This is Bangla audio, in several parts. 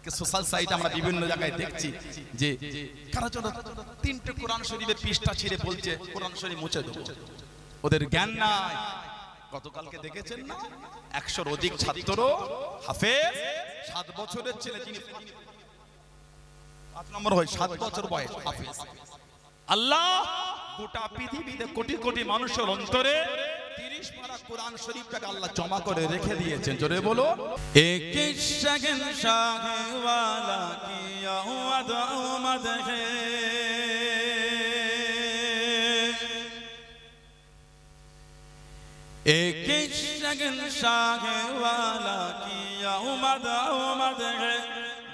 আজকে সোশ্যাল সাইটে আমরা বিভিন্ন জায়গায় দেখছি যে কারো জন্য 3টে কোরআন শরীফের পৃষ্ঠা ছিঁড়ে বলছে কোরআন শরীফ মুছে দেবো। ওদের জ্ঞান নাই। গতকালকে দেখেছেন না 100-র অধিক ছাত্র হাফেজ, 7 বছরের ছেলে যিনি 5 নম্বর হয় 7 বছর বয়স হাফেজ। আল্লাহ গোটা পৃথিবীতে কোটি কোটি মানুষের অন্তরে 30 পারা কোরআন শরীফটাকে আল্লাহ জমা করে রেখে দিয়েছেন। জোরে বলো। एक शगन शाहे वाला किया आमद है, एक शगन शाहे वाला किया आमद है,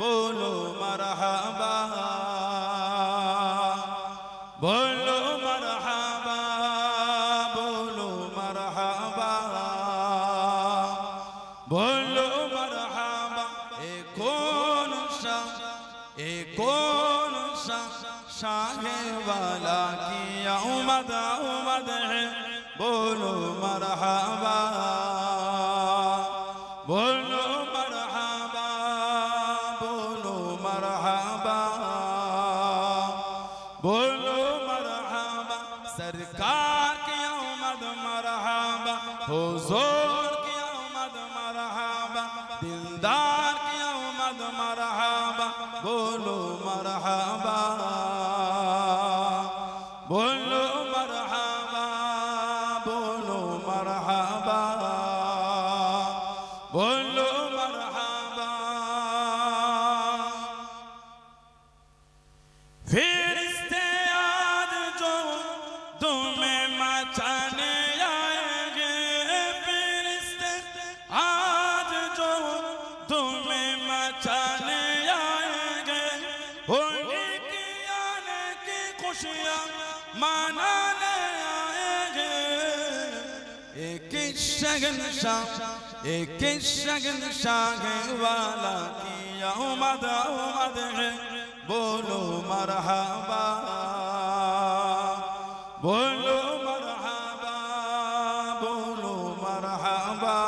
बोलो मरहबा बोलो मरहबा बोलो मरहबा बोलो मरहबा। ए कौन सा शाहे वाला की आमद है, बोलो मरहबा बोलो मरहबा बोलो मरहबा बोलो मरहबा। सरकार की आमद मरहबा, हुजूर की आमद मरहबा, दिलदार की आमद मरहबा, बोलो मरहबा बोलो मरहबा बोलो मरहबा बोलो मरहबा। फिरिश्ते आज जो तुम्हें मचाने आएंगे, फिरिश्ते आज जो तुम्हें मचाने आएंगे, होली की आने की खुशियाँ मनाने आएंगे। एक शगन शाह वाला की आमद है, बोलो मरहबा बोलो मरहबा बोलो मरहबा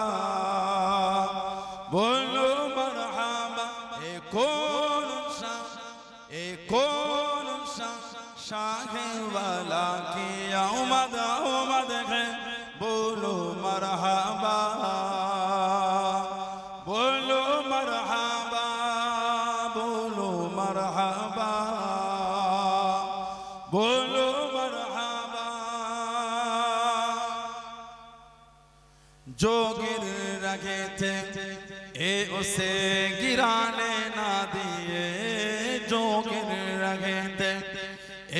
बोलो मरहबा। ए कौन सा शाहे वाला की आमद है, बोलो मरहबा बोलो मरहबा बोलो मरहबा बोलो मरहबा। जो गिर रहे थे ए उसे गिराने ना दिए, जो गिर रहे थे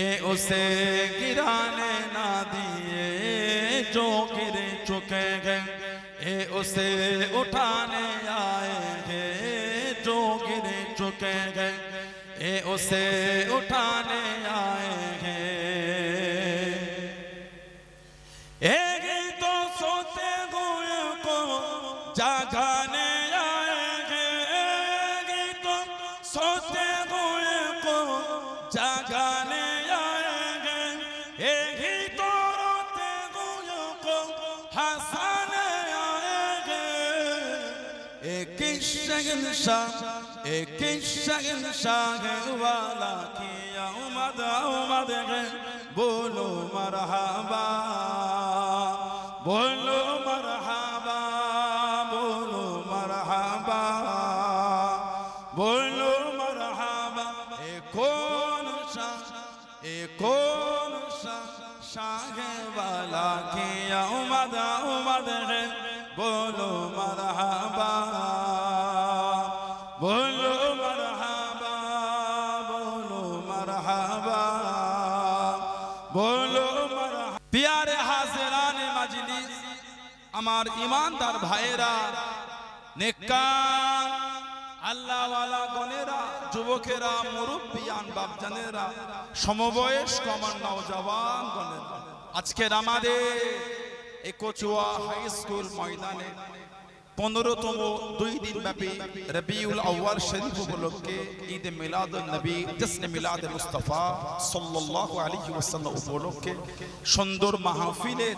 ए उसे गिराने ना दिए, जो गिर चुके हैं ए उसे उठाने आएंगे, जो गिर चुके हैं ए उसे उठाने आएंगे। एक तो सोते हुए को जागाने आएंगे, एक तो सोते हुए को जागाने आएंगे, एक ही तो रोते हुए को हंसाने आएंगे। एक शगन शाह वाला की आमद है, बोलो मरहबा बोलो मरहबा बोलो मरहबा बोलो मरहबा। ए कौन सा शाहे वाला की आमद है, बोलो मरहबा बोलो मरहबा बोलो मरहबा बोलो मरहबा। प्यारे हाज़िराने मजलिस, আমার ইমানদার ভাইয়েরা, নেককার আল্লাহ ওয়ালা গণেরা, যুবকেরা, মুরব্বিয়ান বাপজানেরা, সমবয়স্ক আমার নওজওয়ান গণেরা, আজকের আমাদের এই কচুয়া হাই স্কুল ময়দানে 15তম 2 দিন ব্যাপী রবিউল আউয়াল শরীফ উপলক্ষে ঈদ মিলাদুন নবী জশ্ন মিলাদ মুস্তাফা সাল্লাল্লাহু আলাইহি ওয়াসাল্লাম উপলক্ষে সুন্দর মাহফিলের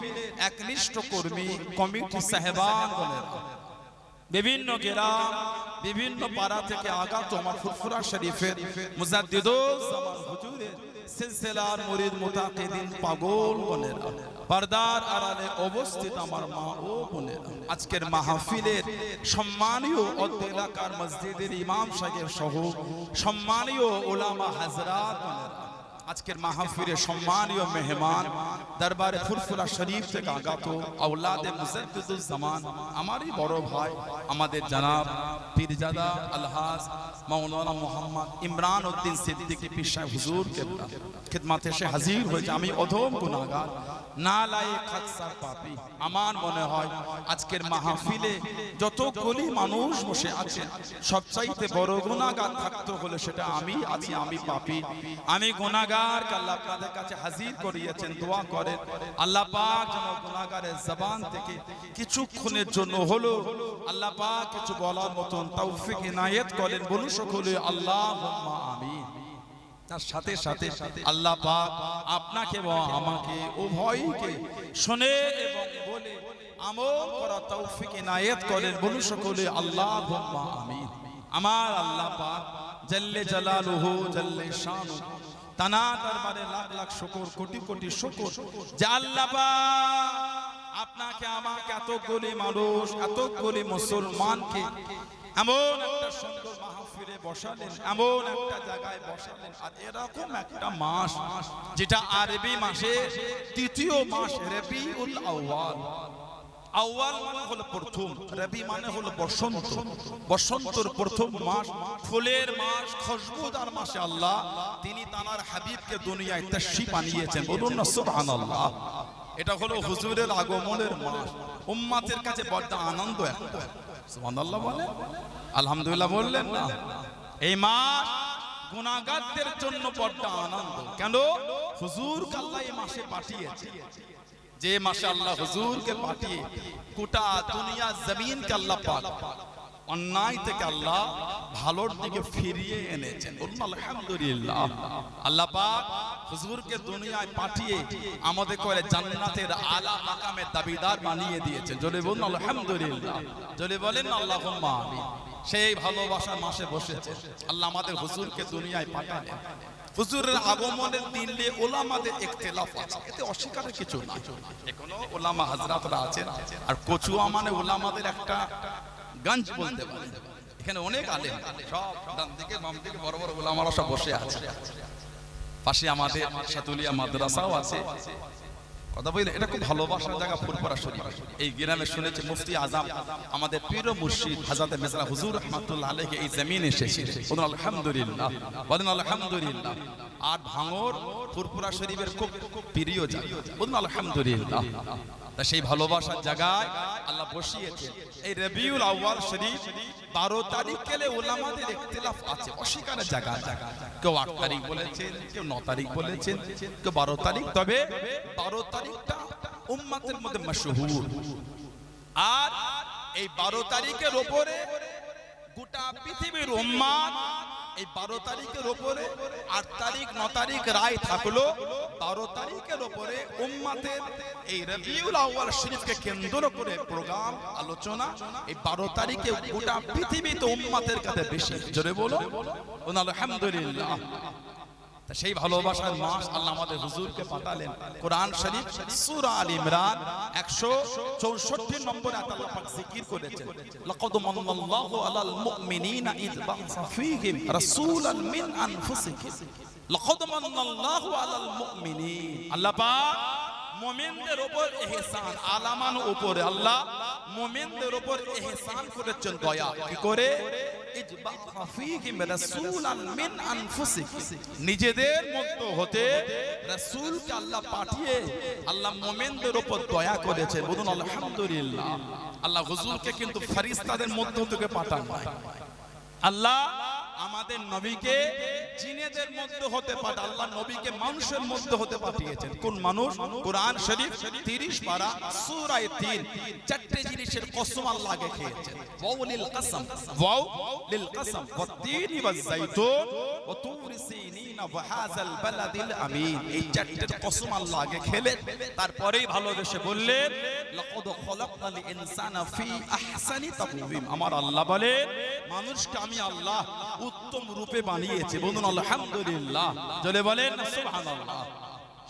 একনিষ্ঠ কর্মী কমিটি সাহেবানগণের বিভিন্ন গ্রাম বিভিন্ন পাড়া থেকে আগত আমার ফুরফুরা শরীফের মুজাদ্দিদুজ জামান হুজুরের সিলসিলার মুরিদ মুতাকিদিন পাগল বোনেরা, পর্দার আড়ালে অবস্থিত আমার মা ও বোনেরা, আজকের মাহফিলের সম্মানীয় অত্র এলাকার মসজিদের ইমাম সাহেব সহ সম্মানীয় উলামা হযরত বোনেরা, আজকের মাহফিলে সম্মানীয় মেহমান, দরবারে ফুরফুরা শরীফ থেকে আগত আওলাদে মুজাদ্দিদুজ জামান, আমারই বড় ভাই আমাদের জনাব পীরজাদা আলহাজ মাওলানা মোহাম্মদ ইমরান উদ্দিন সিদ্দিকী পীর সাহেব হুজুর কে খিদমতে এসে হাজির হয়েছে। আমি অধম গুনাহগার, নালায়েক খাকসার পাপী। আমার মনে হয় আজকের মাহফিলে যতগুলি মানুষ বসে আছেন সবচাইতে বড় গুনাহগার থাকতে হলে সেটা আমি আছি, আমি পাপী, আমি গুনাহগার। আল্লাহ আপনাদের কাছে হাজির করিয়েছেন, দোয়া করেন আল্লাহ পাক যেন গুনাহগারের জবান থেকে কিছুক্ষণের জন্য হলো আল্লাহ পাক কিছু বলার মতন তৌফিক ইনায়েত করেন। বলুন সকলে আল্লাহুম্মা আমিন। তার সাথে সাথে আল্লাহ পাক আপনাকে এবং আমাকে উভয়কে শুনে এবং বলে আমল করা তৌফিক ইনায়েত করেন। বলুন সকলে আল্লাহুম্মা আমিন। আমার আল্লাহ পাক জাল্লে জালালুহু জাল্লে শানুহু, তানা দরবারে লাখ লাখ শুকর, কোটি কোটি শুকর যে আল্লাহ পাক আপনাকে আমাকে এতগুলি মানুষ, এতগুলি মুসলমানকে এমন একটা সুন্দর মাহফিলে বসালেন, এমন একটা জায়গায় বসালেন, আর এরকম একটা মাস যেটা আরবি মাসে তৃতীয় মাস রবিউল আউয়াল। আউয়াল মানে হলো প্রথম, রবি মানে হলো বসন্ত, বসন্তের প্রথম মাস, ফুলের মাস, খুশবুদার মাসে আল্লাহ তিনি তার হাবিবকে দুনিয়ায় তাশরীফ আনিয়েছেন। বলুন না সুবহানাল্লাহ। এটা হলো হুজুরের আগমনের মাস, উম্মতের কাছে বড় আনন্দ একটা। সুবহানাল্লাহ বলেন, আলহামদুলিল্লাহ বললেন না? এই মাস গুনাহগারদের জন্য বড় আনন্দ। কেন? হুজুরকে আল্লাহ এই মাসে পাঠিয়েছে। যে মাসে আল্লাহ হুজুরকে পাঠিয়ে গোটা দুনিয়া জমিনকে আল্লাহ পাক অন্যায় থেকে আল্লাহ ভালোর দিকে ফিরিয়ে এনেছেন। বলুন আলহামদুলিল্লাহ। আল্লাহ পাক হুজুরকে দুনিয়ায় পাঠিয়ে আমাদের করে জান্নাতের আলা মাকামের দাবিদার বানিয়ে দিয়েছেন। জোরে বলুন আলহামদুলিল্লাহ, জোরে বলেন আল্লাহুম্মা আমিন। সেই ভালোবাসার মাসে বসেছে আল্লাহ আমাদের হুজুরকে দুনিয়ায় পাঠালেন। হুজুরের আগমনের দিন নিয়ে ওলামাদের ইখতিলাফ আছে, এতে অস্বীকারের কিছু নাই। এখনো ওলামা হযরতরা আছেন, আর কচুয়া মানে ওলামাদের একটা গঞ্জ বলতে পারে। এখানে অনেক আলেম, সব ডান দিকে বাম দিকে বড় বড় ওলামারা সব বসে আছে। পাশে আমাদের সাতুলিয়া মাদ্রাসাও আছে। কথা বলি, এটা খুব ভালোবাসার জায়গা ফুরফুরা শরীফ। এই গ্রামে শুনেছি মুফতি আজম আমাদের পীর ও মুর্শিদ হযরত মির্জা হুজুর রাহমাতুল্লাহ আলাইহি এই জমিনে এসেছিলেন। বলুন আলহামদুলিল্লাহ, বলুন আলহামদুলিল্লাহ। আর ভাঙর ফুরফুরা শরীফের খুব প্রিয় জায়গা। বলুন আলহামদুলিল্লাহ। তা সেই ভালোবাসার জায়গায় আল্লাহ বসিয়েছেন এই রবিউল আউয়াল শরীফ। 12 তারিখ গেলে উলামাদের ইখতিলাফ আছে, অস্বীকারের জায়গা। কেউ 8 তারিখ বলেছেন, কেউ 9 তারিখ বলেছেন, কেউ 12 তারিখ। তবে 12 তারিখটা উম্মতের মধ্যে মাশহুর। আর এই 12 তারিখের উপরে গোটা পৃথিবীর উম্মত এই 12 তারিখের উপরে 8 তারিখ 9 তারিখ রায় থাকলো। 12 তারিখের উপরে উম্মতের এই রবিউল আউয়াল শরীফকে কেন্দ্র করে প্রোগ্রাম আলোচনা। এই 12 তারিখে গোটা পৃথিবীতে উম্মতের কাছে বেশি। জোরে বলো আলহামদুলিল্লাহ। সেই ভালোবাসার মাস আল্লাহ আমাদের হুজুরকে পাঠালেন। কোরআন শরীফ সূরা আল ইমরান 164 নম্বর আয়াত আল্লাহ পাক জিকির করেছেন, লাকাদ মান্নাল্লাহু আলাল মুমিনিনা ইয বা'সা ফীহিম রাসূলান মিন আনফুসিহিম। লাকাদ মান্নাল্লাহু আলাল মুমিনিন, আল্লাহ পাক মুমিনদের উপর ইহসান, আলামান উপরে আল্লাহ মুমিনদের উপর ইহসান করেছেন, দয়া। কি করে? নিজেদের মধ্যে হতে রাসূলকে আল্লাহ পাঠিয়ে আল্লাহ মুমিনদের উপর দয়া করেছে। বলুন আলহামদুলিল্লাহ। আল্লাহ হুজুরকে কিন্তু ফেরেশতাদের মধ্য থেকে পাঠান নাই। আল্লাহ আমাদের নবীকে জিনেদের মধ্যে হতে পারে, আল্লাহ নবীকে মানুষের মধ্যে হতে পাঠিয়েছেন। কোন মানুষ? কোরআন শরীফ 30 পারা সূরা 3 চারটি জিনিসের কসম আল্লাহ আগে খেয়েছেন। ওয়াও লিল কসম, ওয়াও লিল কসম ওয়াত-তিনি ওয়াজ-যাইতুন ওয়া তুরি সিনিন ওয়া হাযাল বালাদিল আমিন। এই চারটির কসম আল্লাহ আগে খেলেন, তারপরেই ভালোবেসে বললেন লাকাদ খালাকনাল ইনসানা ফি আহসানি তাকওয়িম। আমার আল্লাহ বলেন মানুষকে আমি আল্লাহ উত্তম রূপে বানিয়েছি। বলুন আলহামদুলিল্লাহ, জোরে বলেন সুবহানাল্লাহ।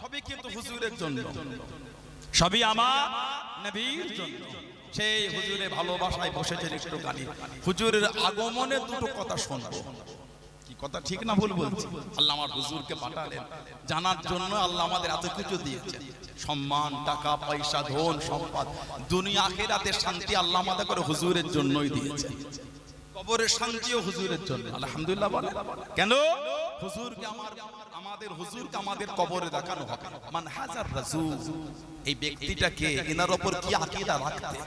সবই কিন্তু হুজুরের জন্য, সবই আমার নবীর জন্য। সেই হুজুরের ভালোবাসায় বসেছেন একটুখানি। হুজুরের আগমনে দুটো কথা শুনবো। কি কথা ঠিক না ভুল বলছি? আল্লাহ আমার হুজুরকে পাঠালেন জানার জন্য। আল্লাহ আমাদের এত কিছু দিয়েছেন, সম্মান, টাকা পয়সা, ধন সম্পদ, দুনিয়া আখিরাতের শান্তি আল্লাহ আমাদের করে হুজুরের জন্যই দিয়েছেন। কবরের শান্তিও হুজুরের জন্য। আলহামদুলিল্লাহ বলে কেন? হুজুরকে আমাদের হুজুরকে আমাদের কবরে দেখানো হবে। মান হাজার রাসূল, এই ব্যক্তিটাকে এনার উপর কি আকীদা রাখতে,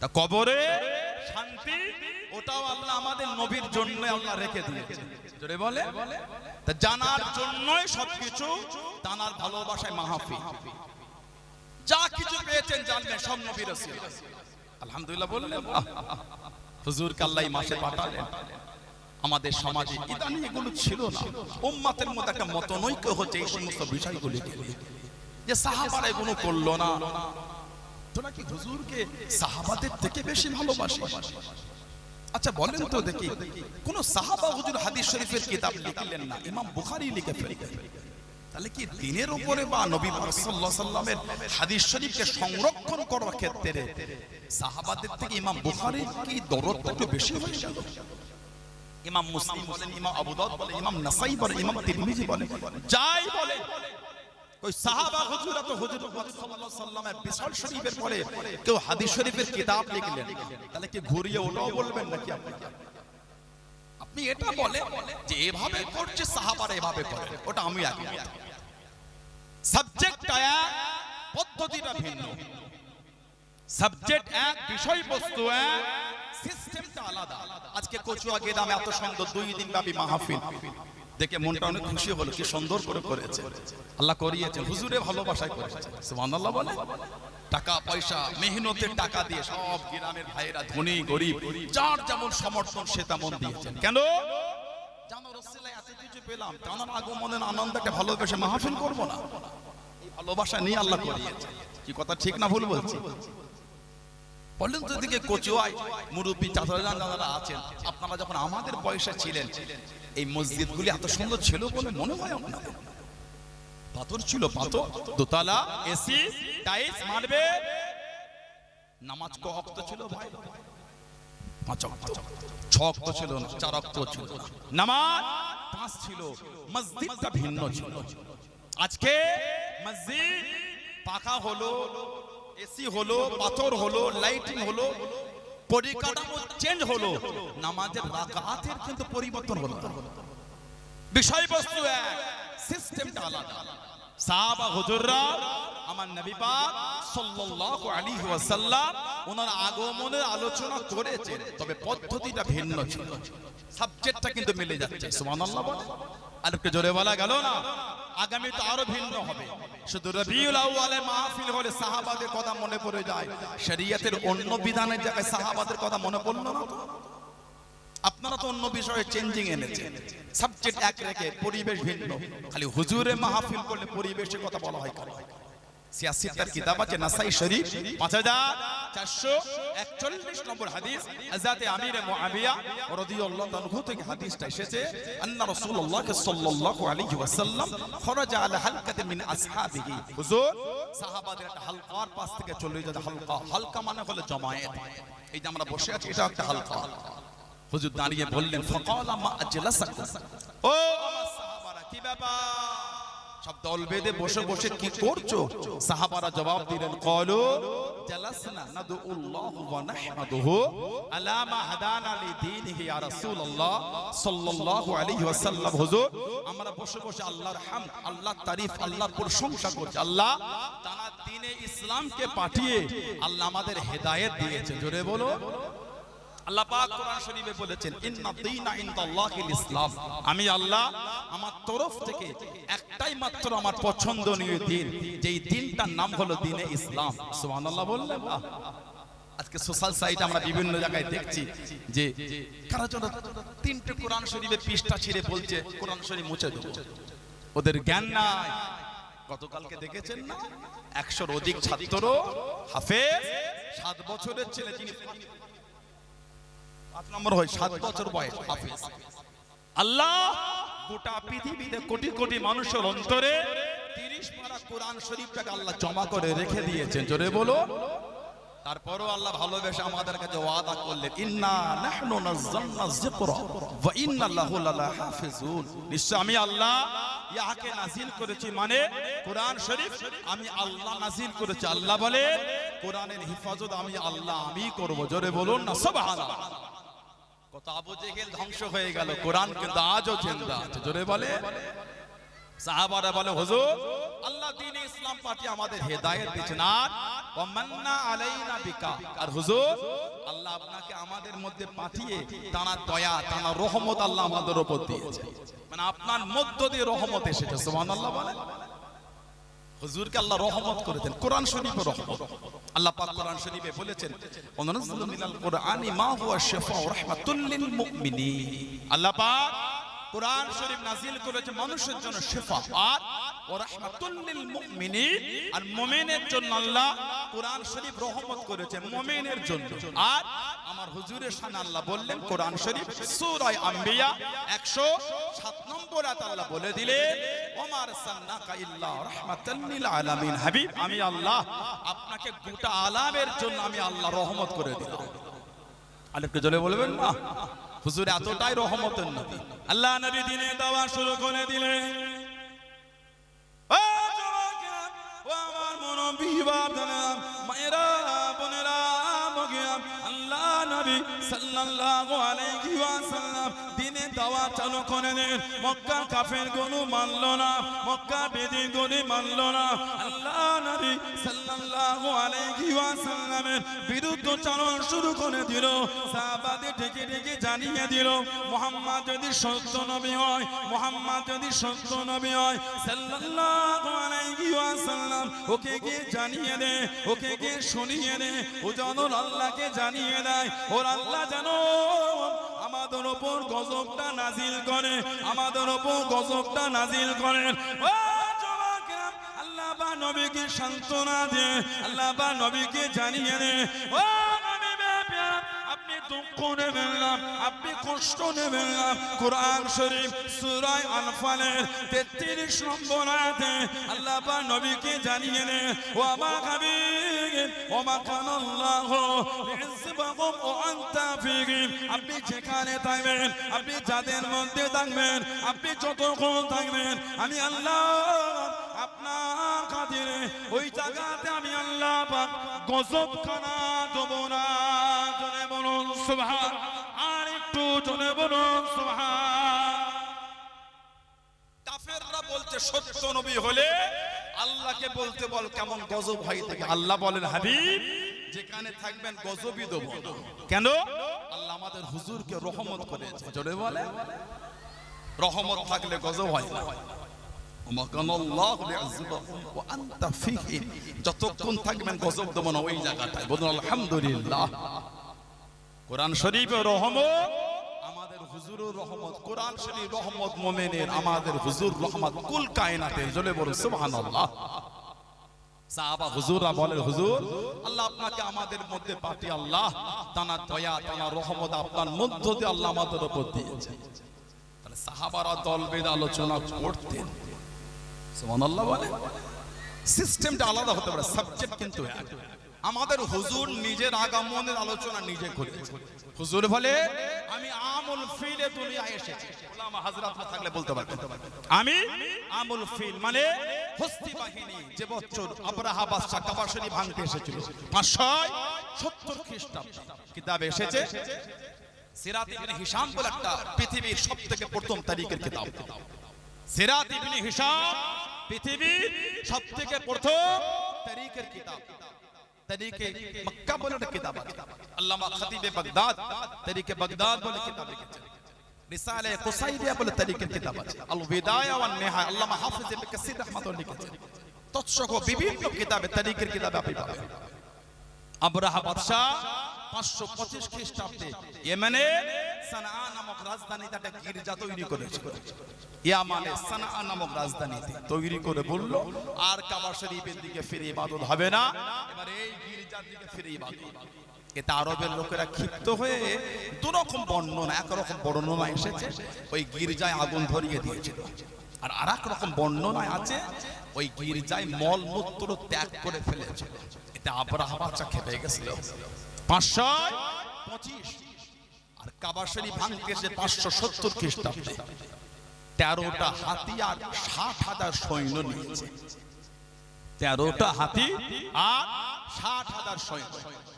তা কবরে শান্তি ওটাও আল্লাহ আমাদের নবীর জন্য আল্লাহ রেখে দিয়েছেন। জোরে বলে, তা জানার জন্যই সবকিছু, জানার ভালোবাসায় মাহফিল। যা কিছু পেয়েছেন জানবেন সব নবীর ওসিলা। আলহামদুলিল্লাহ বললেন। হুজুরকে আল্লাহ এই মাসে পাঠালেন। আমাদের সমাজে ইদানি এগুলো ছিল না। উম্মতের মধ্যে একটা মতনৈক্য হচ্ছে এই সমস্ত বিষয়গুলিকে, যে সাহাবারা এগুলো করলো না। তোরা কি হুজুরকে সাহাবাদের থেকে বেশি ভালোবাসে? আচ্ছা বলেন তো দেখি, কোন সাহাবা হুজুর হাদিস শরীফের কিতাব লিখলেন না, ইমাম বুখারী লিখে ফেললেন। তাহলে কি দিনের উপরে বা নবী সাল্লাল্লাহু আলাইহি সাল্লামের হাদিস শরীফকে সংরক্ষণ করার ক্ষেত্রে সাহাবাদের থেকে ইমাম বুখারীর কি দরদটা একটু বেশি হয়ে গেল? ইমাম মুসলিম বলেন, ইমাম আবু দাউদ বলেন, ইমাম নাসাই বলেন, ইমাম তিরমিজি বলেন, যাই বলেন, ওই সাহাবা হুজুরা তো হুজুর সাল্লাল্লাহু আলাইহি সাল্লামের বিশাল শরীফের পরে কেউ হাদিস শরীফের কিতাব লিখলেন, তাহলে কি ঘুরিয়ে ওটাও বলবেন নাকি আপনি? আপনি এটা বলে যে এভাবে করছে সাহাবারা এভাবে করে, ওটা আমি আগে সাবজেক্ট এক, পদ্ধতিটা ভিন্ন। সাবজেক্ট এক, বিষয়বস্তু এক, সিস্টেমটা আলাদা। আজকে কচুয়া গেদামে এত সুন্দর 2 দিন ব্যাপী মাহফিল দেখে মনটা অনেক খুশি হলো। কি সুন্দর করে করেছে আল্লাহ, করিয়েছেন হুজুরে ভালোবাসায় করেছে। সুবহানাল্লাহ বলে। টাকা পয়সা মেহনতের টাকা দিয়ে সব গ্রামের ভাইয়েরা, ধনী গরিব যার যেমন সমর্থন সে তেমন দিয়েছেন। কেন? জানো রাসূলুল্লাহ এত কিছু পেলাম, জানার আগমনের আনন্দ একটা ভালোবেসে মাহফিল করব না? এই ভালোবাসা নিয়ে আল্লাহ করিয়েছে। কি কথা ঠিক না ভুল বলছি? বলেন তো দিকে কচুয়ায় মুরব্বী চাচারা যারা আছেন, আপনারা যখন আমাদের বয়সে ছিলেন এই মসজিদগুলি এত সুন্দর ছিল বলে মনে হয় আপনাদের? পাথর ছিল, পাথর, দোতলা, এসি, টাইলস, মার্বেল। নামাজ ক ওয়াক্ত ছিল ভাই? 5 ওয়াক্ত। 6 ওয়াক্ত ছিল না, 4 ওয়াক্ত ছিল। নামাজ 5 ছিল, মসজিদটা ভিন্ন ছিল। আজকে মসজিদ পাকা হলো, এসি হলো, পাথর হলো, লাইটিং হলো, পরিকাঠামো চেঞ্জ হলো, নামাজের রাকাতের কিন্তু পরিবর্তন হলো না। বিষয়বস্তু এক, সিস্টেমটা আলাদা। সাহাবা হুজুররা আমার নবী পাক সাল্লাল্লাহু আলাইহি ওয়াসাল্লাম ওনার আগমনের আলোচনা করেছেন, তবে পদ্ধতিটা ভিন্ন ছিল। সাবজেক্টটা কিন্তু মিলে যাচ্ছে। সুবহানাল্লাহ বলে। আর একটু জোরে বলা গেল না? আগামী তো আরো ভিন্ন হবে। শুধু রবিউল আউয়ালে মাহফিল হলে সাহাবাদের কথা মনে পড়ে যায়, শরীয়তের অন্য বিধানের জায়গায় সাহাবাদের কথা মনে পড়লো না? আপনারা তো অন্য বিষয়ে চেঞ্জিং এনেছেন, সাবজেক্ট এক রেখে পরিবেশ ভিন্ন। খালি হুজুরে মাহফিল করলে পরিবেশের কথা বলা হয় কেন? সিয়াসিতার কিতাব আছে নাসাই শরীফ 5441 নম্বর হাদিস, হযরত আমির মুআবিয়া রাদিয়াল্লাহু আনহু থেকে হাদিসটা এসেছে, আন্না রাসূলুল্লাহ সাল্লাল্লাহু আলাইহি ওয়াসাল্লাম খরাজা আলা হালকাতিন মিন আসহাবিহি। হুজুর সাহাবাদের একটা হালকার পাশ থেকে চলে যায়। হালকা, হালকা মানে হলো জমায়েত। এই যে আমরা বসে আছি এটা একটা হালকা। হুজুর দাঁড়িয়ে বললেন, ফাকালা মা আজলাসাকুম, ও আমার সাহাবারা কি ব্যাপার, সব দল বেঁধে বসে বসে কি করছো? সাহাবারা জবাব দিলেন, ক্বালু জালাসনা নাদউল্লাহ ওয়া নাহমাদুহু আলা মা হাদানা লিদীনিহি ইয়া রাসূলুল্লাহ সাল্লাল্লাহু আলাইহি ওয়াসাল্লাম। হুজুর আমরা বসে বসে আল্লাহর হামদ, আল্লাহর তারিফ, আল্লাহর প্রশংসা করছি। আল্লাহ তাআলা দ্বীনে ইসলামকে পাঠিয়ে আল্লাহ আমাদের হেদায়েত দিয়েছে। জোরে বলো আল্লাহ পাক কোরআন শরীফে বলেছেন ইন্না দীনা ইনদাল্লাহিল ইসলাম, আমি আল্লাহ আমার তরফ থেকে একটাই মাত্র আমার পছন্দনীয় দিন, যেই দিনটার নাম হলো দ্বীনে ইসলাম। সুবহানাল্লাহ বললেন না? আজকে সোশ্যাল সাইটে আমরা বিভিন্ন জায়গায় দেখছি যে কারা যেন তিনটে কোরআন শরীফের পৃষ্ঠা ছিঁড়ে বলছে কোরআন শরীফ মুছে দেবো। ওদের জ্ঞান নাই। গতকালকে দেখেছেন না 100-র অধিক ছাত্র হাফেজ, 7 বছরের ছেলে, যিনি 5 নম্বর হয় 7 বছর বয়স হাফেজ। আল্লাহ গোটা পৃথিবীতে কোটি কোটি মানুষের অন্তরে 30 পারা কোরআন শরীফটাকে আল্লাহ জমা করে রেখে দিয়েছেন। জোরে বলো। তারপরও আল্লাহ ভালোবেসে আমাদের কাছে ওয়াদা করলেন ইন্না নাহনু নাযালনা যিকরা ওয়া ইন্না লাহু লাহাফিজুন, নিশ্চয় আমি আল্লাহ ইয়াকে নাজিল করেছি, মানে কোরআন শরীফ আমি আল্লাহ নাজিল করেছি। আল্লাহ বলে কোরআনের হিফাজত আমি আল্লাহ আমি করব। জোরে বলুন না সুবহানাল্লাহ। কত আবু জেহেল ধ্বংস হয়ে গেল, কোরআন কিন্তু আজও জিন্দা আছে। জোরে বলে। সাহাবারা বলে হুজুর আল্লাহ দ্বীনে ইসলাম পাঠিয়ে আমাদের হেদায়েত দিয়েছেন, আর ওয়া মান্না আলাইনা বিকা, আর হুজুর আল্লাহ আপনাকে আমাদের মধ্যে পাঠিয়ে তার দয়া তার রহমত আল্লাহ আমাদের উপর দিয়েছেন, মানে আপনার মধ্য দিয়ে রহমত এসেছে। সুবহানাল্লাহ বলেন। হুজুরকে আল্লাহ রহমত করেছেন, কোরআন শরীফে রহমত। আল্লাহ পাক কোরআন শরীফে বলেছেন ওয়ানাজ্জালু মিনাল কুরআনি মা হুয়া শিফা ওয়া রাহমাতুল লিল মুমিনিন। আল্লাহ পাক কোরআন শরীফ নাজিল করেছে মানুষের জন্য শিফা আর ওয়া রাহমাতুল লিল মুমিনিন, আর মুমিনের জন্য আল্লাহ কোরআন শরীফ রহমত করেছে মুমিনের জন্য। আর আমার হুজুরের শানে আল্লাহ বললেন কোরআন শরীফ সূরা আম্বিয়া 107 নম্বর আয়াত আল্লাহ বলে দিলেন ওমা আরসালনাকা ইল্লা রাহমাতাল লিল আলামিন, হাবিব আমি আল্লাহ আপনাকে গোটা আলামের জন্য আমি আল্লাহ রহমত করে দিলাম। আরেকটু জোরে বলবেন না? হুজুর এতটাই রহমতের নবী। আল্লাহ নবী দিনে দাওয়া শুরু করে দিলেন। ও যুবকেরা, ও আমার মুরব্বি বাবারা, মায়েরা, বোনেরা, বগিরা, আল্লাহ নবী সাল্লাল্লাহু আলাইহি ওয়াসাল্লাম দিনে দাওয়া চালু করে দেন। মক্কা কাফের গুলো মানলো না, মক্কা বেদী গুলো মানলো না। আল্লাহ নবী সাল্লাল্লাহু আলাইহি ওয়াসাল্লামের বিরুদ্ধাচরণ শুরু করে দিল। সাহাবাদের ডেকে ডেকে জানিয়ে দিল মুহাম্মদ যদি সত্য নবী হয়, মুহাম্মদ যদি সত্য নবী হয় সাল্লাল্লাহু আলাইহি ওয়াসাল্লাম ওকে গিয়ে জানিয়ে দে, ওকে গিয়ে শুনিয়ে দে, ও যেন আল্লাহকে জানিয়ে দেয়, ওর আল্লাহ যেন আমাদের উপর গজবটা নাজিল করে, আমাদের উপর গজবটা নাজিল করেন। ও যুবকেরা, আল্লাহ বা নবীকে সান্ত্বনা দে, আল্লাহ বা নবীকে জানিয়ে দে, ও নবী বেপা আপনি দুঃখ নেবেন না, আপনি কষ্ট নেবেন না। কোরআন শরীফ সূরা আনফালের 33 নম্বর আয়াতে আল্লাহ বা নবীকে জানিয়ে দে ও আমার হাবিব ও মা কানাল্লাহু লিইযবাকুম ওয়া আনতা ফীহিম, আপনি যেখানে থাকবেন, আপনি যাদের মধ্যে থাকবেন, আপনি যতক্ষণ থাকবেন, আমি আল্লাহ আপনার খাতিরে ওই জায়গাতে আমি আল্লাহ পাক গজবখানা দেব না। জোরে বলুন সুবহান, আর একটু জোরে বলুন সুবহান। কাফেররা বলছে সত্য নবী হলে আল্লাহকে বলতে বল কেমন গজব হয় থেকে। আল্লাহ বলেন হাবিব যেখানে থাকবেন গজবই দেব। কেন? আল্লাহ আমাদের হুজুরকে রহমত করেছে। জোরে বলে। রহমত থাকলে গজব হয় না। যতক্ষণ থাকবেন গজব দেব না ওই জায়গাটায়। বলুন আলহামদুলিল্লাহ। কোরআন শরীফের রহমত আমাদের হুজুরের রহমত, কোরআন শরীফ রহমত মুমিনের, আমাদের হুজুর রহমত কুল কায়নাতের। জোরে বলুন সুবহানাল্লাহ। সাহাবা হুজুররা বলেন হুজুর আল্লাহ আপনাকে আমাদের মধ্যে পাঠিয়ে আল্লাহ তার দয়া তার রহমত আপনার মধ্য দিয়ে আল্লাহ আমাদের উপর দিয়েছেন। তাহলে সাহাবারা দল বেঁধে আলোচনা করতেন। সুবহানাল্লাহ বলে। সিস্টেমটা আলাদা হতে পারে, সাবজেক্ট কিন্তু এক। আমাদের হুজুর নিজের আগমনের আলোচনা নিজে করেছেন। হুজুর বলে আমি আমুল ফিলে দুনিয়ায় এসেছি। ওলামা হযরত থাকলে বলতে পারবেন আমি আমুল ফিল মানে হস্তি বাহিনী, যে বছর আবরাহা বাদশা কাবা শরীফ ভাঙতে এসেছিল 570 খ্রিস্টাব্দে কিতাবে এসেছে। সিরাত ইবনে হিশাম বলে একটা পৃথিবীর সবথেকে প্রথম তারিখের কিতাব। সিরাত ইবনে হিশাম পৃথিবীর সবথেকে প্রথম তারিখের কিতাব। তরিকে মক্কা বলে একটা কিতাব আছে, আল্লামা খতিবে বাগদাদ তরিকে বাগদাদ বলে কিতাব লিখেছেন। রিসালে কুসাইরিয়া বলে তরিকের কিতাব আছে। আল বিদায়া ওয়ান নিহায়া আল্লামা হাফিজ ইবনে কাসির রাহমাতুল্লাহ লিখেছেন। তৎসহ বিভিন্ন কিতাবে তরিকের কিতাবে আপনি পাবেন। আবরাহা বাদশাহ 525 খ্রিস্টাব্দে ইয়েমেনের সানআ নামক রাজধানীতে একটা গির্জা তৈরি করেছিল। ইয়ামানে সানআ নামক রাজধানীতে তৈরি করে বলল আর কাবা শরীফের দিকে ফিরে ইবাদত হবে না, এবার এই গির্জার দিকে ফিরে ইবাদত। এতে আরবের লোকেরা ক্ষিপ্ত হয়ে দুরকম বর্ণনা, একরকম বর্ণনা এসেছে ওই গির্জায় আগুন ধরিয়ে দিয়েছিল, আর আরেক রকম বর্ণনায় আছে ওই গির্জায় মলমূত্র ত্যাগ করে ফেলেছিল। এতে আবরাহা বাদশা খেপে গেছিল। 525 আর কাবা শরীফ ভাঙতে এসে 570 খ্রিস্টাব্দে 13টা হাতি আর 60,000 সৈন্য নিয়েছে। 13টা হাতি আর 60,000 সৈন্য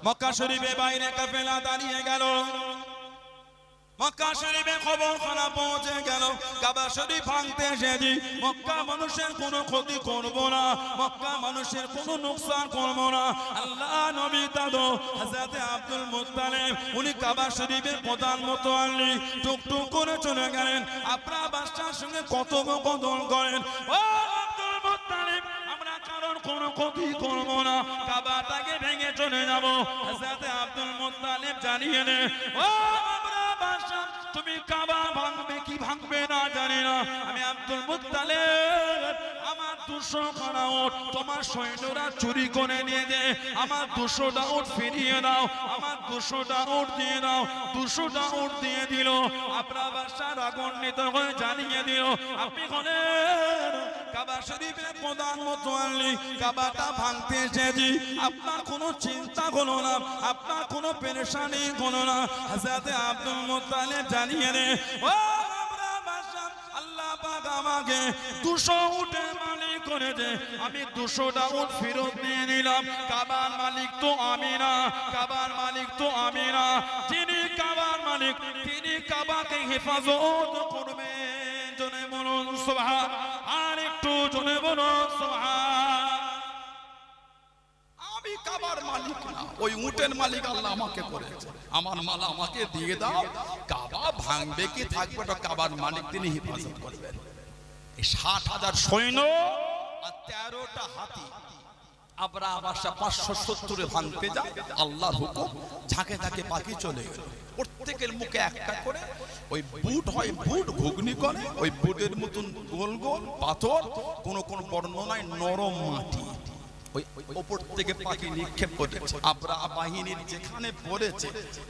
মক্কা শরীফে বাইরে কাফেলা দাঁড়িয়ে গেল। মক্কা শরীফে খবর খানা পৌঁছে গেল, কাবা শরীফ ভাঙতে এসেছি, মক্কা মানুষের কোনো ক্ষতি করব না, মক্কা মানুষের কোনো নুকসান করব না। আল্লাহ নবী দাদু হযরত আব্দুল মুত্তালিব উনি কাবা শরীফের প্রধান মুতাল্লি টুকটুক করে চলে গেলেন। আপনার বাদশার সঙ্গে কথোপকথন করেন, ও আব্দুল মুত্তালিব আমরা কারণ কোনো ক্ষতি করব না, কাবাটাকে ভেঙে চলে যাব। হযরত আব্দুল মুত্তালিব জানিয়ে দেন, ও তুমি কাবা ভাঙবে কি ভাঙবে না জানি না, আমি আব্দুল মুত্তালিব আমার 200 খানা উট তোমার সৈন্যরা চুরি করে নিয়ে যায়, আমার 200টা উট ফিরিয়ে দাও, আমার 200টা উট দিয়ে দাও। 200টা উট দিয়ে দিল। আপনার বাদশা রাগান্বিত হয়ে জানিয়ে দিল, আপনি হলেন কাবা শরীফের প্রধান মুতাল্লি, কাবাটা ভাঙতে এসেছি, আপনার কোনো চিন্তা হলো না, আপনার কোনো পেরেশানি হলো না। হযরত আব্দুল মুত্তালিব জানিয়ে দেন, ও আমরা বাদশা আল্লাহ পাক আমাকে 200 উটের মালিক করেছে, আমি 200টা উট ফেরত দিয়ে নিলাম। কাবার মালিক তো আমি না, কাবার মালিক তো আমি না, যিনি কাবার মালিক তিনি কাবাকে হেফাজত করবেন। জনে বলুন সুবহান, আর একটু জনে বলুন সুবহান। আমি কাবার মালিক না, ওই উটের মালিক আল্লাহ আমাকে করেছে, আমার মাল আমাকে দিয়ে দাও। কাবা ভাঙবে কি থাকবে তো কাবার মালিক তিনি হেফাজত করবেন। এই 60,000 সৈন্য আর 13টা হাতি আবরাহা বাদশা 570 ভাঙতে যায়, আল্লাহর হুকুম, ঝাঁকে ঝাঁকে পাখি চলে গেল। প্রত্যেকের মুখে একটা করে ওই বুট হয়, বুট ঘুগনি করে, ওই বুটের মতন গোল গোল পাথর, কোন কোন বর্ণনায় নরম মাটি, ওই উপর থেকে পাখি নিক্ষেপ করেছে। আবরাহা বাহিনীর যেখানে পড়েছে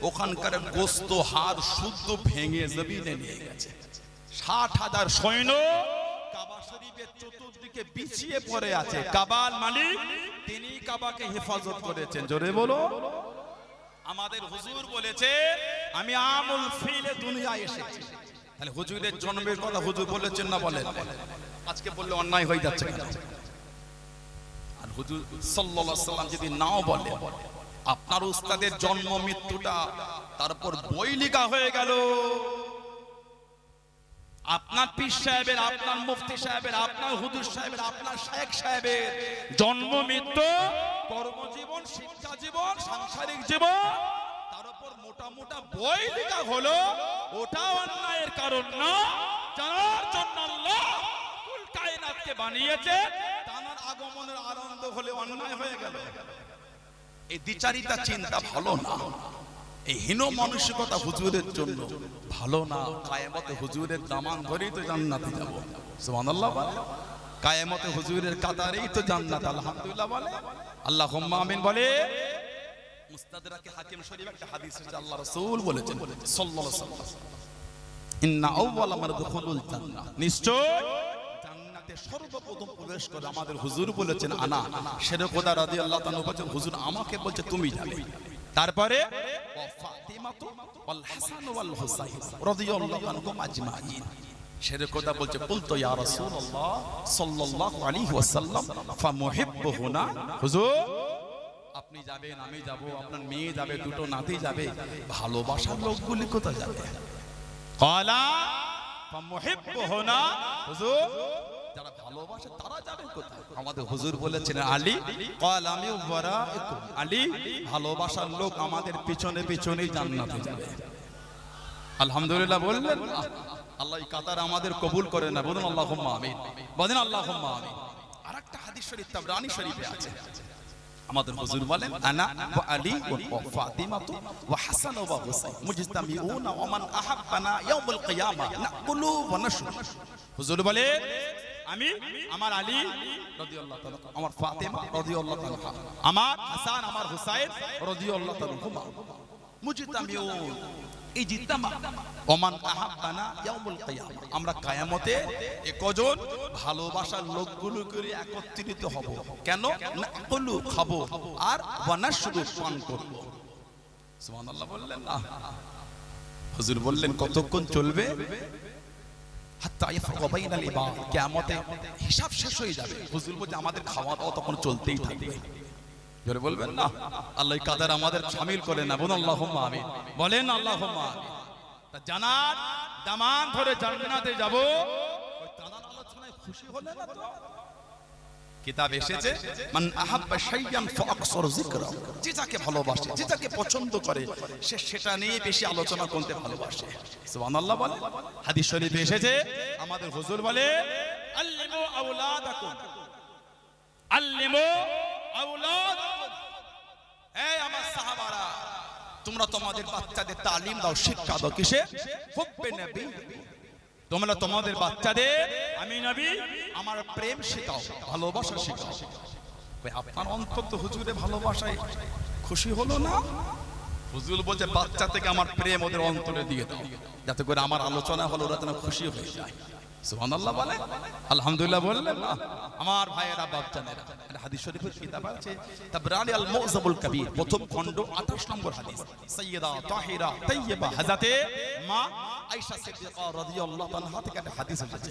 ওখানকার গোস্ত হাড় শুদ্ধ ভেঙে জমিনে নিয়ে গেছে। 60,000 সৈন্য কাবা শরীফের চতুর্দিকে বিছিয়ে পড়ে আছে। কাবার মালিক তিনি কাবাকে হেফাজত করেছেন। জোরে বলো। আমাদের হুজুর বলেছে আমি আমুল ফিলে দুনিয়ায় এসেছি। তাহলে হুজুরের জন্মের কথা হুজুর বলেছেন না বলেন? আজকে বললে অন্যায় হয়ে যাচ্ছে কেন? আর হুজুর সাল্লাল্লাহু আলাইহি সাল্লাম যদি নাও বলে, আপনার উস্তাদের জন্ম মৃত্যুটা তারপর বই লেখা হয়ে গেল। আপনার পীর সাহেবের, আপনার মুফতি সাহেবের, আপনার হুজুর সাহেবের, আপনার শায়েখ সাহেবের জন্ম মৃত্যু, কর্মজীবন, শিক্ষা জীবন, সাংসারিক জীবন, তার উপর মোটা মোটা বই লেখা হলো, ওটা অন্যায়ের কারণ না। জানার জন্য আল্লাহ কুল কায়নাতকে বানিয়েছে, তার আগমনের আনন্দ হলে অন্যায় হয়ে গেল। এই দ্বিচারিতা চিন্তা ভালো না। এই হীন মানসিকতা হুজুরের জন্য ভালো না। কায়ামতে হুজুরের দামান ধরেই তো জান্নাতে যাব। সুবহানাল্লাহ বলে। কায়ামতে হুজুরের কাতারেই তো জান্নাত। আলহামদুলিল্লাহ বলে। আল্লাহুম্মা আমিন বলে। মুস্তাদরাকে হাকিম শরীফ একটা হাদিস আছে, আল্লাহ রাসূল বলেছেন সাল্লাল্লাহু আলাইহি ওয়াসাল্লাম, ইন্না আউওয়ালা মান দুখুলুল জান্নাহ, নিশ্চয় জান্নাতে সর্বপ্রথম প্রবেশ করে আমাদের হুজুর বলেছেন আনা। শেরে খোদা রাদিয়াল্লাহু তাআলা বলেছেন হুজুর আমাকে বলছে তুমি যাবে। তারপরে ফাতিমাতু ওয়াল হাসান ওয়াল হুসাইন রাদিয়াল্লাহু আনহুম আজমাইন। শেরে খোদা বলছে কুলতু ইয়া রাসূলুল্লাহ সাল্লাল্লাহু আলাইহি ওয়াসাল্লাম ফামুহিব্বুহুনা, হুজুর আপনি যাবেন, আমি যাব, আপনার মেয়ে যাবে, দুটো নাতি যাবে, ভালোবাসার লোকগুলি কোথায় যাবে? ক্বালা ফামুহিব্বুহুনা, হুজুর যারা ভালোবাসে তারা যাবে কোথায়? আমাদের হুজুর বলেছেন আলী ক্বাল আমি ওয়ারাইকুম, আলী ভালোবাসার লোক আমাদের পিছনে পিছনেই জান্নাতে যাবে। আলহামদুলিল্লাহ বললেন। আল্লাহ এই কাতার আমাদের কবুল করে না, বলুন আল্লাহুম্মা আমিন, বলেন আল্লাহুম্মা আমিন। আরেকটা হাদিস শরীফ তাবরানী শরীফে আছে, আমাদের হুজুর বলেন আনা ওয়া আলী ওয়া ফাতিমাতু ওয়া হাসান ওয়া হুসাইন মুজতামিউনা ওয়া মান আহাব্বানা ইয়াউমুল কিয়ামা নাকুলু ওয়া নাশরু। হুজুর বলেন আমি, আমার আলী রাদিয়াল্লাহু তাআলা, আমার ফাতিমা রাদিয়াল্লাহু তাআলা, আমার হাসান, আমার হুসাইন রাদিয়াল্লাহু তাআলা মুজতামিউন, এই জিতামা ওমান আহাব্বানা ইয়াউমুল কিয়ামা, আমরা কিয়ামতে একজন ভালোবাসার লোকগুলো করে একত্রিত হব। কেন? নাকুলু খাবো, আর ওয়া নাশরু পান করব। সুবহানাল্লাহ বললেন না? হুজুর বললেন কতক্ষণ চলবে? হাত্তা ইয়াফরগা বাইনাল ইবাদ, কিয়ামতে হিসাব শেষ হয়ে যাবে। হুজুর বলছে আমাদের খাওয়া দাওয়া তখন চলতেই থাকবে। জোরে বলবেন না? আল্লাহ কাদের আমাদের শামিল করে না, বলুন আল্লাহুম্মা আমিন, বলেন আল্লাহুম্মা আমিন। তা জানার দামান ধরে জান্নাতে যাব, ওই তাদের আলোচনায় খুশি হলে না তো? কিতাব এসেছে মান আহাব্বা শাইয়ান ফাকসর যিকরা, যে যাকে ভালোবাসে, যে যাকে পছন্দ করে, সে সেটা নিয়ে বেশি আলোচনা করতে ভালোবাসে। সুবহানাল্লাহ বলে। হাদিস শরীফে এসেছে, আমাদের হুজুর বলে আল্লিমু আওলাদাকুম, আল্লিমু আওলাদাকুম, এই আমার সাহাবারা তোমরা তোমাদের বাচ্চাদের তালিম দাও, শিক্ষা দাও, কিসে? হুব্বে নবী, তোমরা তোমাদের বাচ্চাদের আমি নবী আমার প্রেম শেখাও, ভালোবাসা শেখাও। আপনার অন্তর তো হুজুরে ভালোবাসায় খুশি হলো না? হুজুর বলছে বাচ্চা থেকে আমার প্রেম ওদের অন্তরে দিয়ে দাও, যাতে করে আমার আলোচনা হলো ওরা যেন খুশি হয়ে যায়। সুবহানাল্লাহ বলে, আলহামদুলিল্লাহ বললেন না? আমার ভাইয়েরা বাপজানেরা, একটা হাদিস শরীফের কিতাব আছে তাবরানী আল মু'জামুল কবির, প্রথম খণ্ড 28 নম্বর হাদিস, সাইয়্যিদা তাহিরা তাইয়্যিবা হযরতে মা আয়েশা সিদ্দিকা রাদিয়াল্লাহু আনহা থেকে একটা হাদিস এসেছে।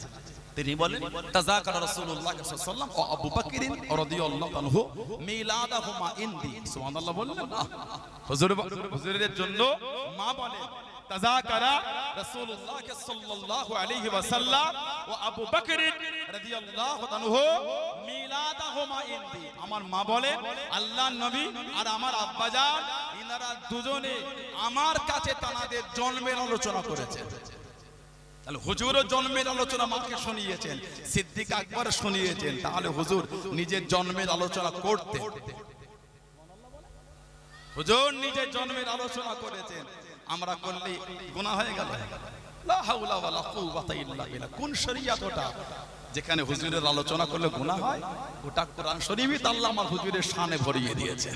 তিনি বলেন তাযাকারা রাসূলুল্লাহ সাল্লাল্লাহু আলাইহি ওয়াসাল্লাম ও আবু বকর রাদিয়াল্লাহু আনহু মিলাদাহুমা ইনদি। সুবহানাল্লাহ বললেন না? হুজুরের জন্য মা বলেন তাযাকারা রাসূলুল্লাহ সাল্লাল্লাহু আলাইহি ওয়াসাল্লাম ও আবু বকর রাদিয়াল্লাহু আনহু মিলাদাহুমা ইনদি। আমার মা বলেন আল্লাহর নবী আর আমার আব্বাজান ইনারা দুজনে আমার কাছে তাদের জন্মের আলোচনা করেছেন। তাহলে হুজুরও জন্মের আলোচনা মাকে শুনিয়েছেন, সিদ্দিক আকবর শুনিয়েছেন, তাহলে হুজুর নিজের জন্মের আলোচনা করতে, হুজুর নিজের জন্মের আলোচনা করেছেন। আমরা করলে গুনাহ হয়ে গেল? লা হাওলা ওয়ালা কুওয়াতা ইল্লা বিল্লাহ। কোন শরীয়ত ওটা যেখানে হুজুরের আলোচনা করলে গুনাহ হয়? ওটা কোরআন শরীফই তো আল্লাহ আমার হুজুরের শানে ভরিয়ে দিয়েছে।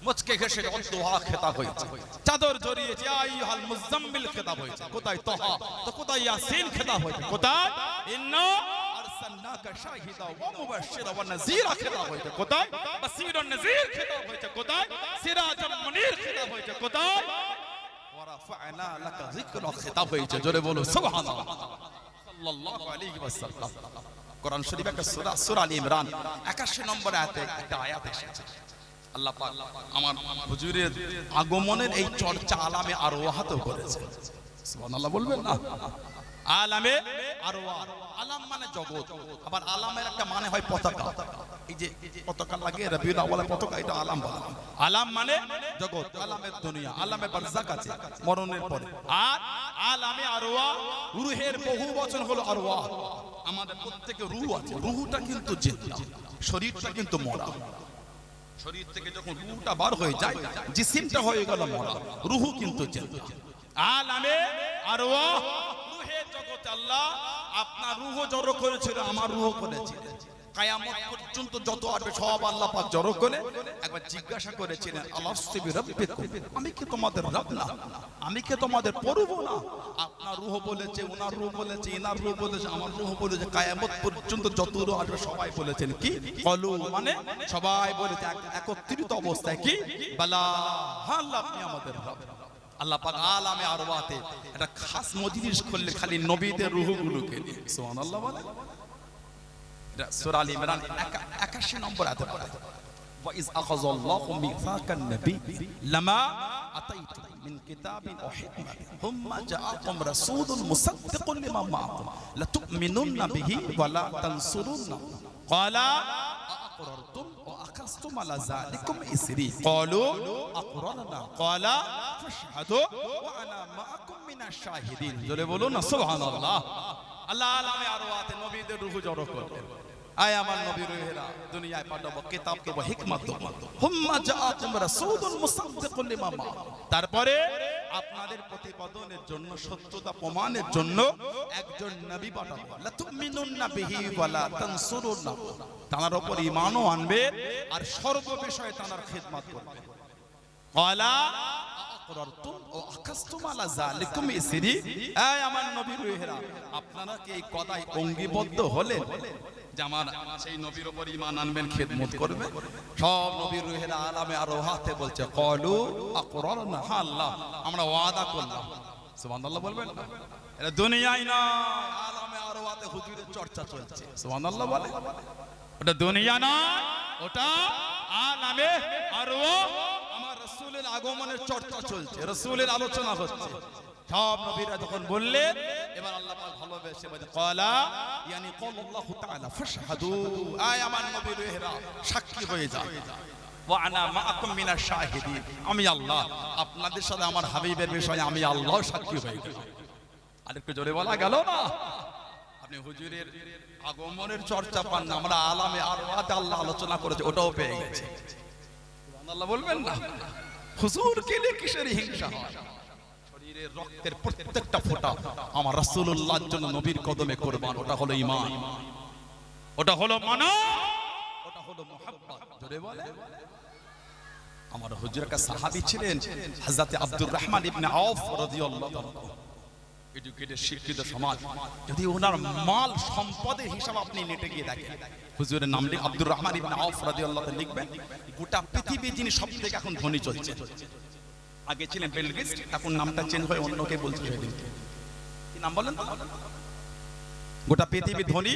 মুচকে ঘেঁষে দোহা খেতাব হয়েছে, চাদর জড়িয়েছে আইয়ুহাল মুজাম্মিল খেতাব হয়েছে, কোথায় তোহা তো কোথায় ইয়াসিন খেতাব হয়েছে, কোথায় ইন্না আরসালনাকা শাহিদা ওয়া মুবাশশিরা ওয়া নাযীরা খেতাব হয়েছে, কোথায় বাশীরুন নাযীর খেতাব হয়েছে, কোথায় সিরাজুল মুনীর খেতাব হয়েছে, কোথায় ওয়া রাফা'না লাকা যিকরা খেতাব হয়েছে। জোরে বলো সুবহানাল্লাহ সাল্লাল্লাহু আলাইহি ওয়াসাল্লাম। কোরআন শরীফ একটা সূরা, সূরা আল ইমরান 81 নম্বর আয়াতে একটা আয়াত এসেছে। আল্লাহ পাক আমার হুজুরের আগমনের এই চর্চা আলামে আরওয়াহাতে করেছে। সুবহানাল্লাহ বলবেন না? আলামে আরওয়াহ, আলাম মানে জগৎ, আবার আলামের একটা মানে হয় পতাকা। এই যে পতাকা লাগে রবিউল আউয়ালে পতাকা, এটা আলাম বলা। আলাম মানে জগৎ, আলামের দুনিয়া, আলামে বারজাক আছে মরণের পরে, আর আলামে আরওয়াহ রূহের বহু বচন হলো আরওয়াহ। আমাদের প্রত্যেকে রূহ আছে, রূহটা কিন্তু জিন্দা, শরীরটা কিন্তু মরা। শরীর থেকে যখন রূহটা বার হয়ে যায়, জিসিমটা হয়ে গেল মরা, রূহ কিন্তু জিন্দা। আলামে আরওয়াহ, রূহের জগতে আল্লাহ আপনার রূহ জড়ো করেছিল, আমার রূহ করেছিলেন। কিয়ামত পর্যন্ত যত আসবে সব আল্লাহ পাক জড়ো করে একবার জিজ্ঞাসা করেছিলেন আলাস্তু বিরাব্বিকুম, আমি কি তোমাদের রব না? আমি কি তোমাদের প্রভু না? আপনার রূহ বলেছে, ওনার রূহ বলেছে, ইনার রূহ বলেছে, আমার রূহ বলেছে। কিয়ামত পর্যন্ত যত রূহ আসবে সবাই বলেছেন কি? ক্বালু মানে সবাই বলেছে একত্রিত অবস্থায় কি? বালা, হ্যাঁ আল্লাহ আপনি আমাদের রব। আল্লাহ পাক আলামে আরওয়াতে একটা খাস মজলিস করলে খালি নবীদের রূহগুলোকে নিয়ে। সুবহানাল্লাহ বলে। সূরা আল ইমরান 81 নম্বর আয়াতে বলে ওয়া ইজ আখাযাল্লাহু মিসাকান নবী লামা আতাইতুম মিন কিতাবিন ওয়া হিকমাতিন হুম্মা জাআকুম রাসূলুন মুসাদ্দিকুন লিমা মাআকুম লাতুমিনুন্না বিহি ওয়া লা তানসুরুন্না ক্বালা আআকরারতুম ওয়া আখাযতুম আলা যালিকুম ইসরি ক্বালু আকরারনা ক্বালা ফাশহাদু ওয়া আনা মাআকুম মিনাশ শাহিদিন। জোরে বলুন না সুবহানাল্লাহ। আল্লাহ আলামে আরওয়াতে নবীদের রূহ জড়ো করলেন। আয় আমার নবী রুহেরা, দুনিয়ায় পাঠাবো কিতাব দেব, হিকমত দেব। হুম্মা জাআকুম রাসূলুন মুসাদ্দিকুন লিমা মাআকুম, তারপরে আপনাদের প্রতিপাদনের জন্য, সত্যতা প্রমাণের জন্য একজন নবী পাঠাবো। লাতুমিনুন্না বিহি ওয়া লা তানসুরুন্না, তার উপর ঈমানও আনবে আর সর্ব বিষয়ে তার খিদমত করবে। ক্বালা আআকরারতুম ওয়া আখাযতুম আলা যালিকুম ইসরি, আয় আমার নবী রুহেরা, আপনারা কি এই কথায় অঙ্গীবদ্ধ হলেন যে আমার সেই নবীর উপর ঈমান আনবেন, খিদমত করবেন? সব নবীর রুহেরা আলামে আরওয়াতে বলছে ক্বালু আকরারনা, হ্যাঁ আল্লাহ আমরা ওয়াদা করলাম। সুবহানাল্লাহ বলবেন না? এটা দুনিয়ায় না, আলামে আরওয়াতে হুজুরের চর্চা চলছে। সুবহানাল্লাহ বলে। ওটা দুনিয়া না, ওটা আলামে আরওয়া, আমার রাসূলের আগমনের চর্চা চলছে, রাসূলের আলোচনা হচ্ছে। সব নবীরা যখন বললেন, এবার আল্লাহ পাক ভালোবেসে বলে ক্বালা ইয়ানি ক্বালাল্লাহু তাআলা ফাশহাদু, আয় আমার নবী রুহেরা সাক্ষী হয়ে যান। ওয়া আনা মাআকুম মিনাশ শাহিদিন, আমি আল্লাহ আপনাদের সাথে আমার হাবিবের বিষয়ে আমি আল্লাহ সাক্ষী হয়ে গেলাম। আরেকটু জোরে বলা গেল না? আপনি হুজুরের আগমনের চর্চা পান না, আমরা আলামে আরওয়াতে আল্লাহ আলোচনা করেছে, ওটাও পেয়ে গেছে। সুবহানাল্লাহ বলবেন না? হুজুরকে নিয়ে কিসের হিংসা হয়? শরীরের রক্তের প্রত্যেকটা ফোঁটা আমার রাসূলুল্লাহর জন্য নবীর কদমে কুরবান, ওটা হলো ঈমান, ওটা হলো মানা, ওটা হলো মুহাব্বত। জোরে বলে। আমার হুজুর একটা সাহাবী ছিলেন হযরত আব্দুর রহমান ইবনে আওফ রাদিয়াল্লাহু তাআলা, এডুকেটেড শিক্ষিত সমাজ। যদি ওনার মাল সম্পদের হিসাব আপনি নেটে গিয়ে দেখেন, হুজুরের নাম লিখে আব্দুর রহমান ইবনে আওফ রাদিয়াল্লাহু তাআলা লিখবেন, গোটা পৃথিবী যিনি সবথেকে এখন ধনী চলছে। আগে ছিলেন বিল গেটস, এখন নামটা চেঞ্জ হয়ে অন্যকে বলছে। সেদিন কি নাম বলেন? গোটা পৃথিবী ধনী।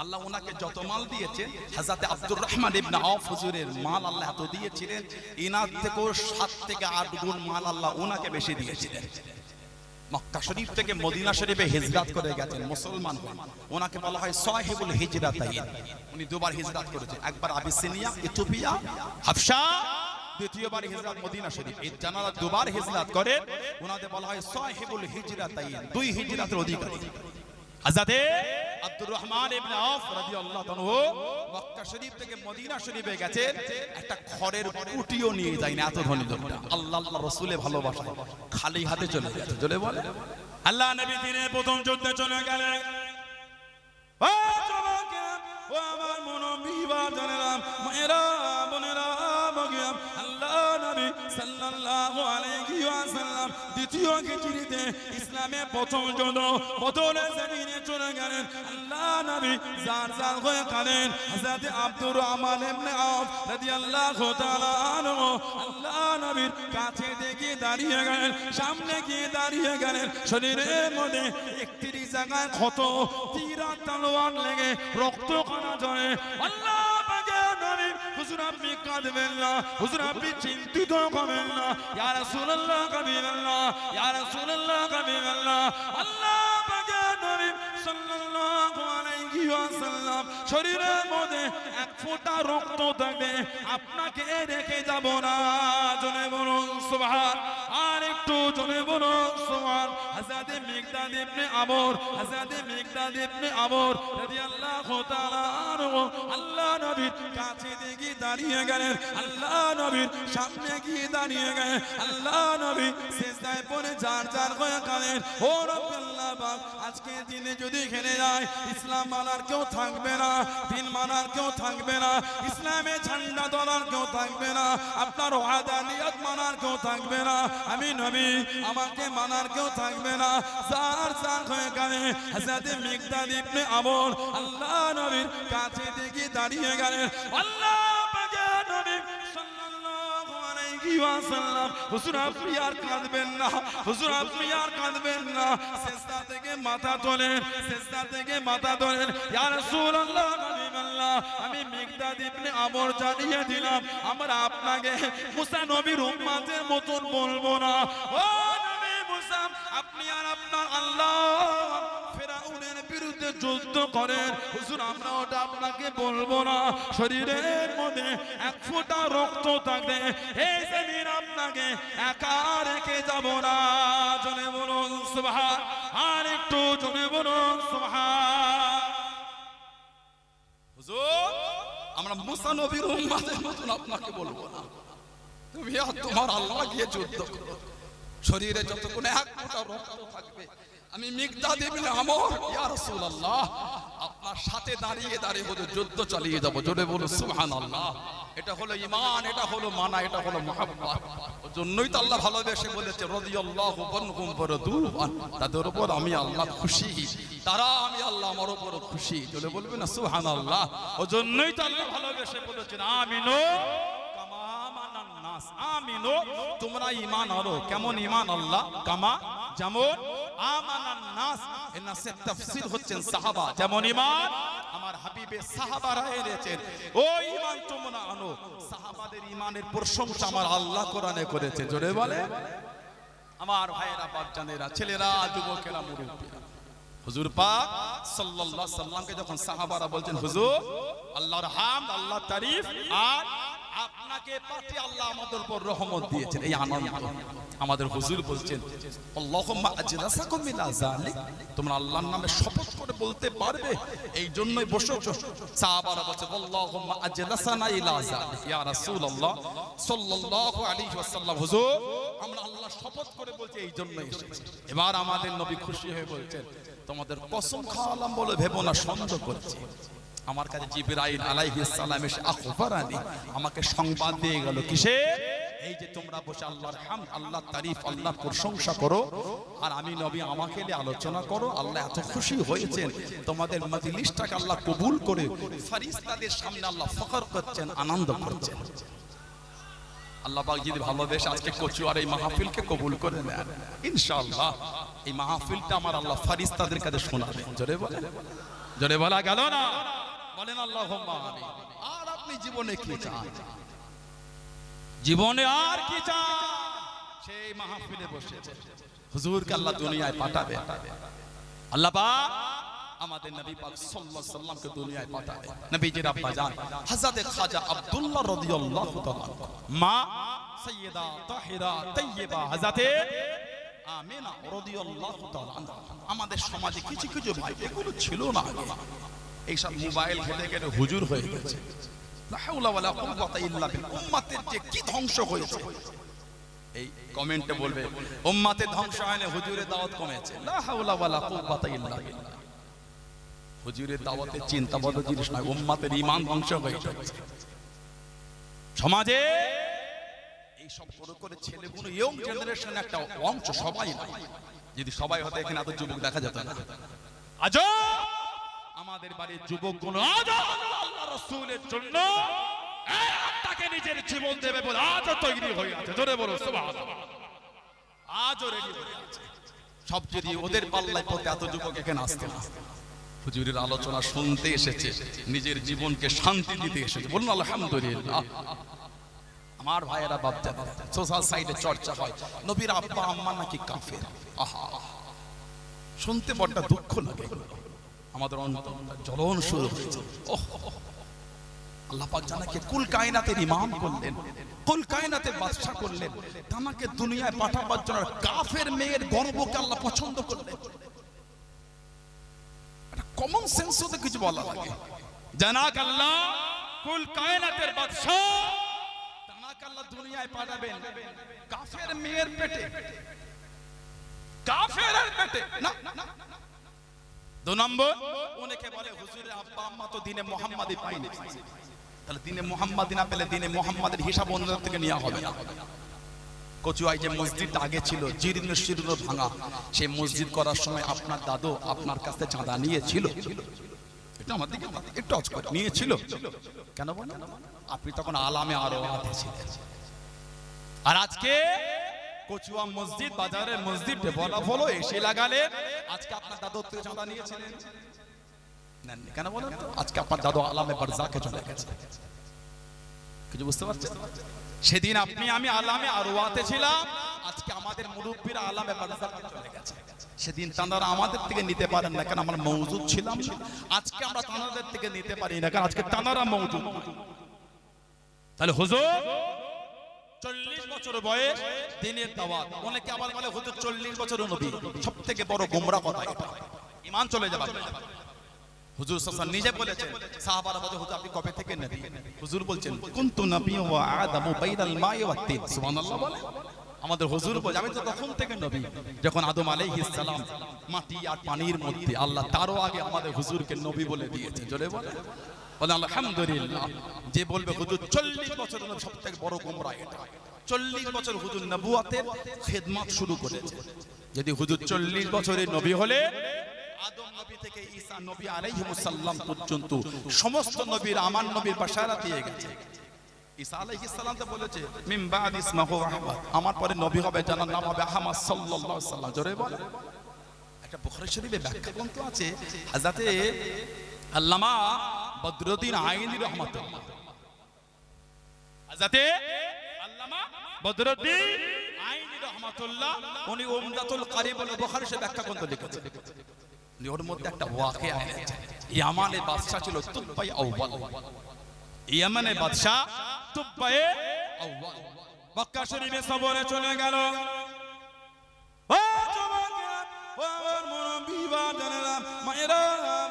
আল্লাহ ওনাকে যত মাল দিয়েছেন, হযরত আব্দুর রহমান ইবনে আওফ হুজুরের মাল আল্লাহ এত দিয়েছিলেন, ইনার থেকেও 7 থেকে 8 গুণ মাল আল্লাহ ওনাকে বেশি দিয়েছিলেন। মক্কা শরীফ থেকে মদিনা শরীফে হিজরত করে গেছেন, মুসলমান হন। ওনাকে বলা হয় সাহিবুল হিজরাতাইন। উনি দুবার হিজরত করেছেন, একবার আবিসিনিয়া, ইথিওপিয়া, হাবশা, দ্বিতীয়বার হিজরত মদিনা শরীফ। এই জানারা দুবার হিজরত করেন, ওনাকে বলা হয় সাহিবুল হিজরাতাইন, দুই হিজরতের অধিকারী। হযরত আব্দুর রহমান ইবনে আওফ রাদিয়াল্লাহু তাআলা মক্কা শরীফ থেকে মদিনা শরীফে গেছেন, একটা খড়ের পুটিও নিয়ে যায় না, এত ধনী লোকটা। আল্লাহ রাসূলের ভালোবাসা, খালি হাতে চলে গেছে। জোরে বলে। আল্লাহ নবী দিনের প্রথম যুদ্ধে চলে গেলেন। ও যুবকেরা, ও আমার মুনব্বী বাজানেরা, মায়েরা, বোনেরা, বগিয়া, আল্লাহ নবী সাল্লাল্লাহু আলাইহি ওয়াসাল্লাম দ্বিতীয় হিজরিতে ইসলামের প্রথম যুদ্ধ বদরের জমিনে চলে গেলেন। আল্লাহ নবী জার জার হয়ে কাঁদেন। হযরত আব্দুর রহমান ইবনে আওফ রাদিয়াল্লাহু তাআলা আনহু আল্লাহ নবীর কাছে দেখে দাঁড়িয়ে গেলেন, সামনে গিয়ে দাঁড়িয়ে গেলেন। শরীরের মধ্যে 31 জায়গায় ক্ষত, তীর আর তলোয়ার লেগে রক্ত কণা ঝরে। আল্লাহ পাকের নবী, হুজুর আপনি কাঁদবেন না, হুজুর আপনি চিন্তিত হবেন না। ইয়া রাসূলুল্লাহ কাবিরাল্লাহ, ইয়া রাসূলুল্লাহ কাবিরাল্লাহ। আল্লাহ পাকের নবী সাল্লাল্লাহু আলাইহি ওয়াসাল্লাম শরীরের মধ্যে এক ফোঁটা রক্ত থাকবে আপনাকে রেখে যাব না। জোরে বলুন সুবহান। আর একটু জোরে বলুন সুবহান। হযরত মিকদাদ ইবনে আমর, হযরত মিকদাদ ইবনে আমর রাদিয়াল্লাহু তাআলা আনহু আল্লাহ নবীর কাছে দেখে দাঁড়িয়ে গেলেন, আল্লাহ নবীর সামনে গিয়ে দাঁড়িয়ে গেলেন। আল্লাহ নবী সিজদায় পড়ে জার জার হয়ে কাঁদেন, ও রব্বি আল্লাহ পাক, আজকে দিনে যদি খেলে যায়, ইসলাম মানার কেউ থাকবে না, দিন মানার কেউ থাকবে না, ইসলামে ঝান্ডা তোলার কেউ থাকবে না, আপনার ওয়াদানিয়ত মানার কেউ থাকবে না, আমি নবী আমাকে মানার কেউ থাকবে না। জার জার হয়ে কাঁদে হযরত মিকদাদ ইবনে আমর আল্লাহ নবীর কাছে দেখে দাঁড়িয়ে গেলেন। আল্লাহ পাকের নবী সাল্লাল্লাহু আলাইহি ওয়াসাল্লাম, হুজুর আপনি আর কাঁদবেন না, হুজুর আপনি আর কাঁদবেন না। সিজদা থেকে মাথা তোলেন, সিজদা থেকে মাথা তোলেন। ইয়া রাসূলুল্লাহ, নবী আল্লাহ আমি মিকদাদ ইবনে আমর জানিয়ে দিলাম আমরা আপনাকে মুসা নবীর উম্মতের মতন বলবো না। ও নবী মুসা আপনি আর আপনার আল্লাহ ফেরাউনের বিরুদ্ধে যুদ্ধ করেন, হুজুর আমরা ওটা আপনাকে বলবো না। শরীরের মধ্যে এক ফোঁটা রক্ত থাকবে এই জমিন আপনাকে একা রেখে যাব না। জনে বলুন সুবহান, আর একটু জনে বলুন সুবহান। হুজুর আমরা মুসা নবীর উম্মতের মতন আপনাকে বলবো না, তুমি আর তোমার আল্লাহ গিয়ে যুদ্ধ করো। শরীরে যতক্ষণ এক ফোঁটা রক্ত থাকবে আমি মিকদাদ ইবনে আমর ইয়া রাসূলুল্লাহ আপনার সাথে দাঁড়িয়ে দাঁড়িয়ে হুজুর যুদ্ধ চালিয়ে যাব। জোরে বলুন সুবহানাল্লাহ। এটা হলো ঈমান, এটা হলো মানা, এটা হলো মুহাব্বত। ওর জন্যই তো আল্লাহ ভালোবেসে বলেছে রাদিয়াল্লাহু আনহুম ওয়া রাদু আন, তাদের উপর আমি আল্লাহ খুশি, তারা আমি আল্লাহ আমার উপর খুশি। জোরে বলবেন না সুবহানাল্লাহ। ওর জন্যই তো আল্লাহ ভালোবেসে বলেছেন আমিনু কামা আমানান নাস, আমিনু তোমরা ঈমান আনো। কেমন ঈমান আল্লাহ? কামা যেমন আমানান নাস, এর নাসের তাফসীর হচ্ছেন সাহাবা, যেমন ঈমান আমার হাবিবের সাহাবারা এনেছেন ওই ঈমান তোমরা আনো। সাহাবাদের ঈমানের প্রশংসা আমার আল্লাহ কোরআনে করেছে। জোরে বলে আমার ভাইয়েরা, বাপজানেরা, ছেলেরা, যুবকেরা, মুরব্বীরা, হুজুর পাক সাল্লাল্লাহু আলাইহি সাল্লামকে যখন সাহাবারা বলছেন হুজুর আল্লাহর হামদ, আল্লাহর তারিফ, আর আপনাকে পাঠিয়ে আল্লাহ আমাদের উপর রহমত দিয়েছেন, এই আনন্দ আমাদের হুজুর বলছেন আল্লাহুম্মা আজলাসাকুম মিনা যালিক, তোমরা আল্লাহর নামে শপথ করে বলতে পারবে এই জন্যই বসেছো। সাহাবারা বলছে আল্লাহুম্মা আজলাসানা ইলা যালিক ইয়া রাসূলুল্লাহ সাল্লাল্লাহু আলাইহি ওয়াসাল্লাম, হুজুর আমরা আল্লাহ শপথ করে বলছি এই জন্যই এসেছি। এবার আমাদের নবী খুশি হয়ে বলছেন তোমাদের কসম খাওয়ালাম বলে ভেবো না, সন্দেহ করছি। আমার কাছে জিবরাইল আলাইহিস সালাম এসে আখবারানি, আমাকে সংবাদ দিয়ে গেল কিসে? এই যে তোমরা বসে আল্লাহর হামদ, আল্লাহর তারিফ, আল্লাহর প্রশংসা করো আর আমি নবী আমাকে নিয়ে আলোচনা করো। আল্লাহ এত খুশি হয়েছেন, তোমাদের মজলিসটাকে আল্লাহ কবুল করে ফেরেশতাদের সামনে আল্লাহ ফখর করছেন, আনন্দ করছেন। আল্লাহ পাক যদি ভালোবেসে আজকে কচুয়ার এই মাহফিলকে কবুল করে নেন ইনশাআল্লাহ, এই মাহফিলটা আমার আল্লাহ ফেরেশতাদের কাছে শোনাবেন। জোরে বলে, জোরে বলা গেল না? বলেন আল্লাহুম্মা আমিন। আর আপনি জীবনে কি চান? জীবনে আর কি চান? সেই মাহফিলে বসেছে হুজুরকে আল্লাহ দুনিয়ায় পাঠাবে। আল্লাহ পাক আমাদের নবী পাক সাল্লাল্লাহু আলাইহি সাল্লামকে দুনিয়ায় পাঠাবে। নবীজির আব্বা জান হযরত খাজা আব্দুল্লাহ রাদিয়াল্লাহু তাআলা, মা সাইয়্যিদা তাহিরা তাইয়্যিবা হযরত আমিনা রাদিয়াল্লাহু তাআলা আনহা। আমাদের সমাজে কিছু কিছু ভাই এগুলো ছিল না আগে, এইসব মোবাইল ঘেটে ঘেটে হুজুর হয়ে গেছে। লা হাওলা ওয়ালা কুওয়াতা ইল্লা বিল্লাহ। উম্মতের যে কি ধ্বংস হয়েছে, এই কমেন্টে বলবে উম্মতের ধ্বংস হয়নি, হুজুরের দাওয়াত কমেছে। লা হাওলা ওয়ালা কুওয়াতা ইল্লা বিল্লাহ। হুজুরের দাওয়াতের চিন্তা বড় জিনিস নয়, উম্মতের ঈমান ধ্বংস হয়ে যাচ্ছে। সমাজে এই সব করে করে ছেলেগুলো ইয়ং জেনারেশন একটা অংশ, সবাই না, যদি সবাই হতো এখানে এত যুবক দেখা যেত না। আজ আমাদের বাড়ির যুবকগুলো আজ আল্লাহ রাসূলের জন্য একটাকে নিজের জীবন দেবে বলে আজও তৈরি হয়ে আছে। জোরে বলো সুবহানাল্লাহ। আজও রেডি হয়ে আছে সব। যদি ওদের পাল্লায় পড়তে এত যুবক এখানে আসতো না। হুজুরের আলোচনা শুনতে এসেছে, নিজের জীবনকে শান্তি দিতে এসেছে। বলুন আলহামদুলিল্লাহ। আমার ভাইয়েরা, বাপজানেরা, সোশ্যাল সাইটে চর্চা হয় নবীর আব্বা আম্মা নাকি কাফের। আহা, শুনতে বড় দুঃখ লাগে, আমাদের অন্তরটা জ্বলন শুরু হয়েছে। আল্লাহ পাক জানাকে কুল কায়নাতের ইমাম করলেন, কুল কায়নাতের বাদশা করলেন, তামাকে দুনিয়ায় পাঠাবার জন্য কাফের মেয়ের গর্বকে আল্লাহ পছন্দ করলেন। এটা কমন সেন্স হতে কিছু বলা লাগে। জানাক আল্লাহ কুল কায়নাতের বাদশা, তামাকে আল্লাহ দুনিয়ায় পাঠাবেন কাফের মেয়ের পেটে, কাফেরের পেটে না। 2 নম্বর, অনেকে বলে হুজুরের আব্বা আম্মা তো দিনে মুহাম্মাদি পাইনি, তাহলে দিনে মুহাম্মাদি না পেলে দিনে মুহাম্মাদের হিসাব অন্য থেকে নেওয়া হবে না। কচুয়ায় যে মসজিদটা আগে ছিল জীর্ণ শীর্ণ ভাঙা, সেই মসজিদ করার সময় আপনার দাদু আপনার কাছে চাঁদা নিয়েছিল? এটা আমার দিকে একটু অজ করে নিয়েছিল কেন বলেন? আপনি তখন আলামে আরো ছিলেন। আর আজকে কচুয়া মসজিদ, বাজারের মসজিদ ডেভেলপ হলো, এসে লাগালে আজকে আপনার দাদু থেকে চাঁদা নিয়েছিলেন? নেননি কেন বলেন তো? আজকে আপনার দাদু আলামে বারজাকে চলে গেছে, কিছু বুঝতে পারছেন? সেদিন আপনি আমি আলামে আরওয়াতে ছিলাম, আজকে আমাদের মুরব্বীরা আলামে বারজাকে চলে গেছে। সেদিন তাঁরা আমাদের থেকে নিতে পারেন না, কারণ আমরা মওজুদ ছিলাম না। আজকে আমরা তাঁদের থেকে নিতে পারি না, কারণ আজকে তাঁরা মওজুদ। তাহলে হুজুর 40 বছর বয়স, দিনের দাওয়াত। অনেকে আবার বলে হুজুর 40 বছরের নবী। সবথেকে বড় গোমরা কথা এটা, ঈমান চলে যাবে। হুজুর সাল্লাল্লাহু আলাইহি ওয়াসাল্লাম নিজে বলেছেন, সাহাবারা বলে হুজুর আপনি কবে থেকে নবী? হুজুর বলছেন কুনতু নাবিয়্যা ওয়া আদামু বাইনাল মাই ওয়াত তিন। সুবহানাল্লাহ বলে। আমাদের হুজুর বলে আমি তো তখন থেকে নবী যখন আদম আলাইহিস সালাম মাটি আর পানির মধ্যে, আল্লাহ তারও আগে আমাদের হুজুরকে নবী বলে দিয়েছে। জোরে বলে বলেন আলহামদুলিল্লাহ। যে বলবে হুজুর 40 বছর নবী, সবথেকে বড় গোমরা এটা। 40 বছর হুজুর নবুয়তের খেদমত শুরু করেছে। যদি হুজুর 40 বছরের নবী হলে আদম নবী থেকে ঈসা নবী আলাইহিস সালাম পর্যন্ত সমস্ত নবীর আমার নবীর বাশারাত দিয়ে গেছে। ঈসা আলাইহিস সালাম তো বলেছে মিন বাদ ইসমাহু আহমদ, আমার পরে নবী হবে যার নাম হবে আহমদ সাল্লাল্লাহু আলাইহি সাল্লাম। জোরে বলে। একটা বুখারী শরীফে ব্যাখ্যা গ্রন্থ আছে, হযরতে আল্লামা বদরুদ্দিন আইনি রাহমাতুল্লাহ, হযরতে আল্লামা বদরুদ্দিন আইনি রাহমাতুল্লাহ, উনি উমদাতুল কারি বলে বুখারী শরীফে ব্যাখ্যা গ্রন্থ লিখেছেন। ওর মধ্যে একটা ওয়াকিয়া আছে, ইয়ামানের বাদশা ছিল তুব্বাই আউয়াল। ইয়ামানের বাদশা তুব্বাই আউয়াল মক্কা শরীফে সফরে চলে গেল। ও যুবকেরা, ও আমার মুরব্বি বাজানেরা, মায়েরা,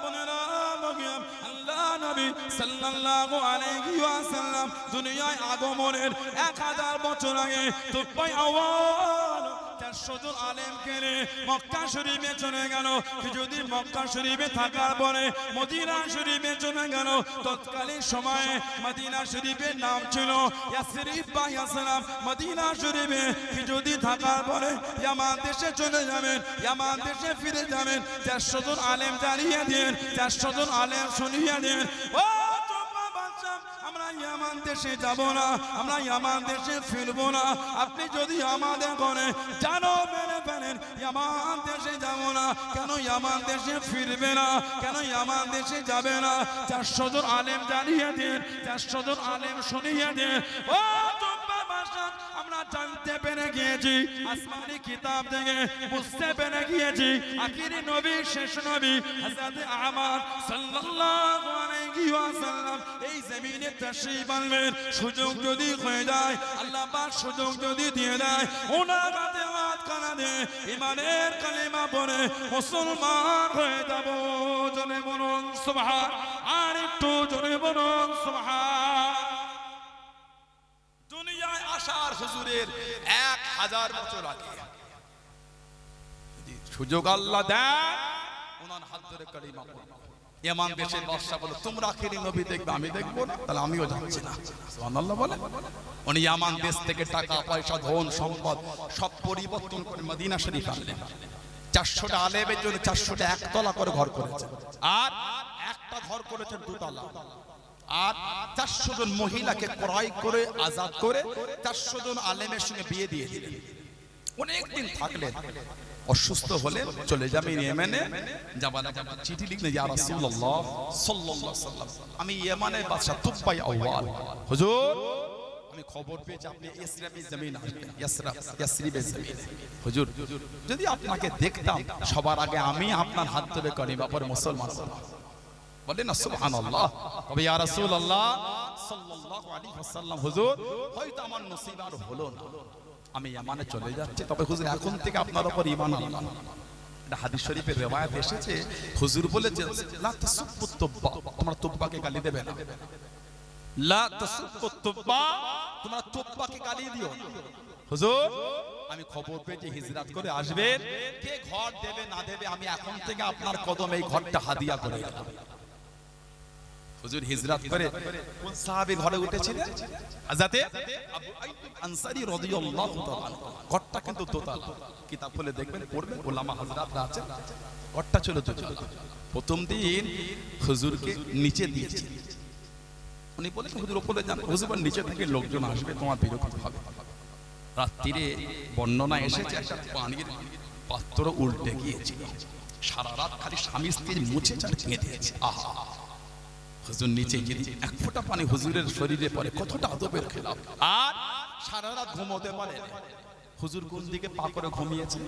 বোনেরা, বগিয়াম, আল্লাহ নবী সাল্লাল্লাহু আলাইহি ওয়াসাল্লাম দুনিয়ায় আগমনের 1000 বছর আগে তুব্বাই আউয়াল 400 জন আলেমকে নিয়ে মক্কা শরীফে চলে গেল। কিছুদিন মক্কা শরীফে থাকার পরে মদিনা শরীফে চলে গেল। তৎকালীন সময়ে মদিনা শরীফের নাম ছিল ইয়াসরিব বা ইয়াসরাব। মদিনা শরীফে কিছুদিন থাকার পরে ইয়ামান দেশে চলে যাবেন, ইয়ামান দেশে ফিরে যাবেন। 400 জন আলেম জানিয়ে দেন, 400 জন আলেম শুনিয়ে দেন, ও আমরা ইয়ামান দেশে যাব না, আমরা ইয়ামান দেশে ফিরবো না। আপনি যদি আমাদের ঘরে জানো মেনে ফেলেন ইয়ামান দেশে যাব না, কেন ইয়ামান দেশে ফিরবে না, কেন ইয়ামান দেশে যাবে না? 400 জন আলেম জানিয়ে দেন, 400 জন আলেম শুনিয়ে দেন। ও আমরা জানতে পেরে গিয়েছি, আসমানি কিতাব থেকে বুঝতে পেরে গিয়েছি, আখিরি নবী, শেষ নবী হযরত আহমদ সাল্লাল্লাহু আলাইহি ওয়াসাল্লাম এই জমিনে তাশরীফ আনবেন। সুযোগ যদি হয়ে যায়, আল্লাহ পাক সুযোগ যদি দিয়ে দেয়, ওনার হাতে হাত কানা দিয়ে ঈমানের কালিমা পড়ে মুসলমান হয়ে যাব। জোরে বলুন সুবহান, আর একটু জোরে বলুন সুবহান। দুনিয়ায় আসার হুজুরের 1000 বছর আগে যদি সুযোগ আল্লাহ দেন, ওনার হাত ধরে কালিমা পড়ব। ইয়ামান দেশের বাদশা বলে তোমরা আখিরি নবী দেখবে, আমি দেখব না, তাহলে আমিও যাচ্ছি না। সুবহানাল্লাহ বলে। উনি ইয়ামান দেশ থেকে টাকা পয়সা ধন সম্পদ সব পরিবর্তন করে মদিনা শরীফ আনলেন। 400টা আলেমের জন্য 400টা একতলা করে ঘর করেছেন, আর একটা ঘর করেছেন 2 তলা। আর 400 জন মহিলাকে ক্রয় করে আজাদ করে 400 জন আলেমের সঙ্গে বিয়ে দিয়ে দিলেন। অনেকদিন থাকলেন, অসুস্থ হলে চলে যাবেন ইয়েমেনে। যাবার আগে চিঠি লিখলেন, ইয়া রাসূলুল্লাহ সাল্লাল্লাহু আলাইহি ওয়াসাল্লাম, আমি ইয়েমেনের বাদশা তুব্বাই আউয়াল, হুজুর আমি খবর পেয়েছি আপনি ইসরাফির জমিন আসবেন, ইয়াসরিবের জমিন। হুজুর যদি আপনাকে দেখতাম সবার আগে আমি আপনার হাত ধরে কালিমা পড়ে মুসলমান হতাম। বলেন না সুবহানাল্লাহ। তবে ইয়া রাসূলুল্লাহ সাল্লাল্লাহু আলাইহি ওয়াসাল্লাম, হুজুর হয়তো আমার নসিব আর হলো না, আমি ইয়ামানে চলে যাচ্ছি, তবে হুজুর এখন থেকে আপনার উপর ঈমান আনলাম। এটা হাদিস শরীফের riwayat এসেছে, হুজুর বলেছেন লা তাসুব্বু তুব্বা, তোমরা তুব্বাকে গালি দেবে না। লা তাসুব্বু তুব্বা, তোমরা তুব্বাকে গালি দিও না। হুজুর আমি খবর পেয়েছি হিজরত করে আসবেন, কে ঘর দেবে না দেবে আমি এখন থেকে আপনার কদমে এই ঘরটা হাদিয়া করে দিলাম। হুজুর হিজরত করে কোন সাহাবী ঘরে উঠেছিলেন? হযরতে আবু আইয়ুব আনসারী রাদিয়াল্লাহু তাআলা। ঘরটা কিন্তু দোতলা, কিতাব খুলে দেখবেন, পড়বেন, উলামা হযরতরা আছেন। ঘরটা ছিল দোতলা। প্রথম দিন হুজুরকে নিচে দিয়েছি, উনি বলেন হুজুর উপরে যান। হুজুর বলেন নিচে থেকে লোকজন আসবে, তোমার বিরক্ত হবে। রাত্রিরে বর্ণনা এসেছে একটা পানির পাত্র উল্টে গিয়েছিল, সারা রাত খালি স্বামী স্ত্রীর মুছে চার কেঁদেছে। আহা, হুজুর নিচে যদি এক ফোঁটা পানি হুজুরের শরীরে পড়ে কতটা আদবের খেলাফ। আর সারা রাত ঘুমোতে পারে না। হুজুর কোন দিকে পা করে ঘুমিয়েছে,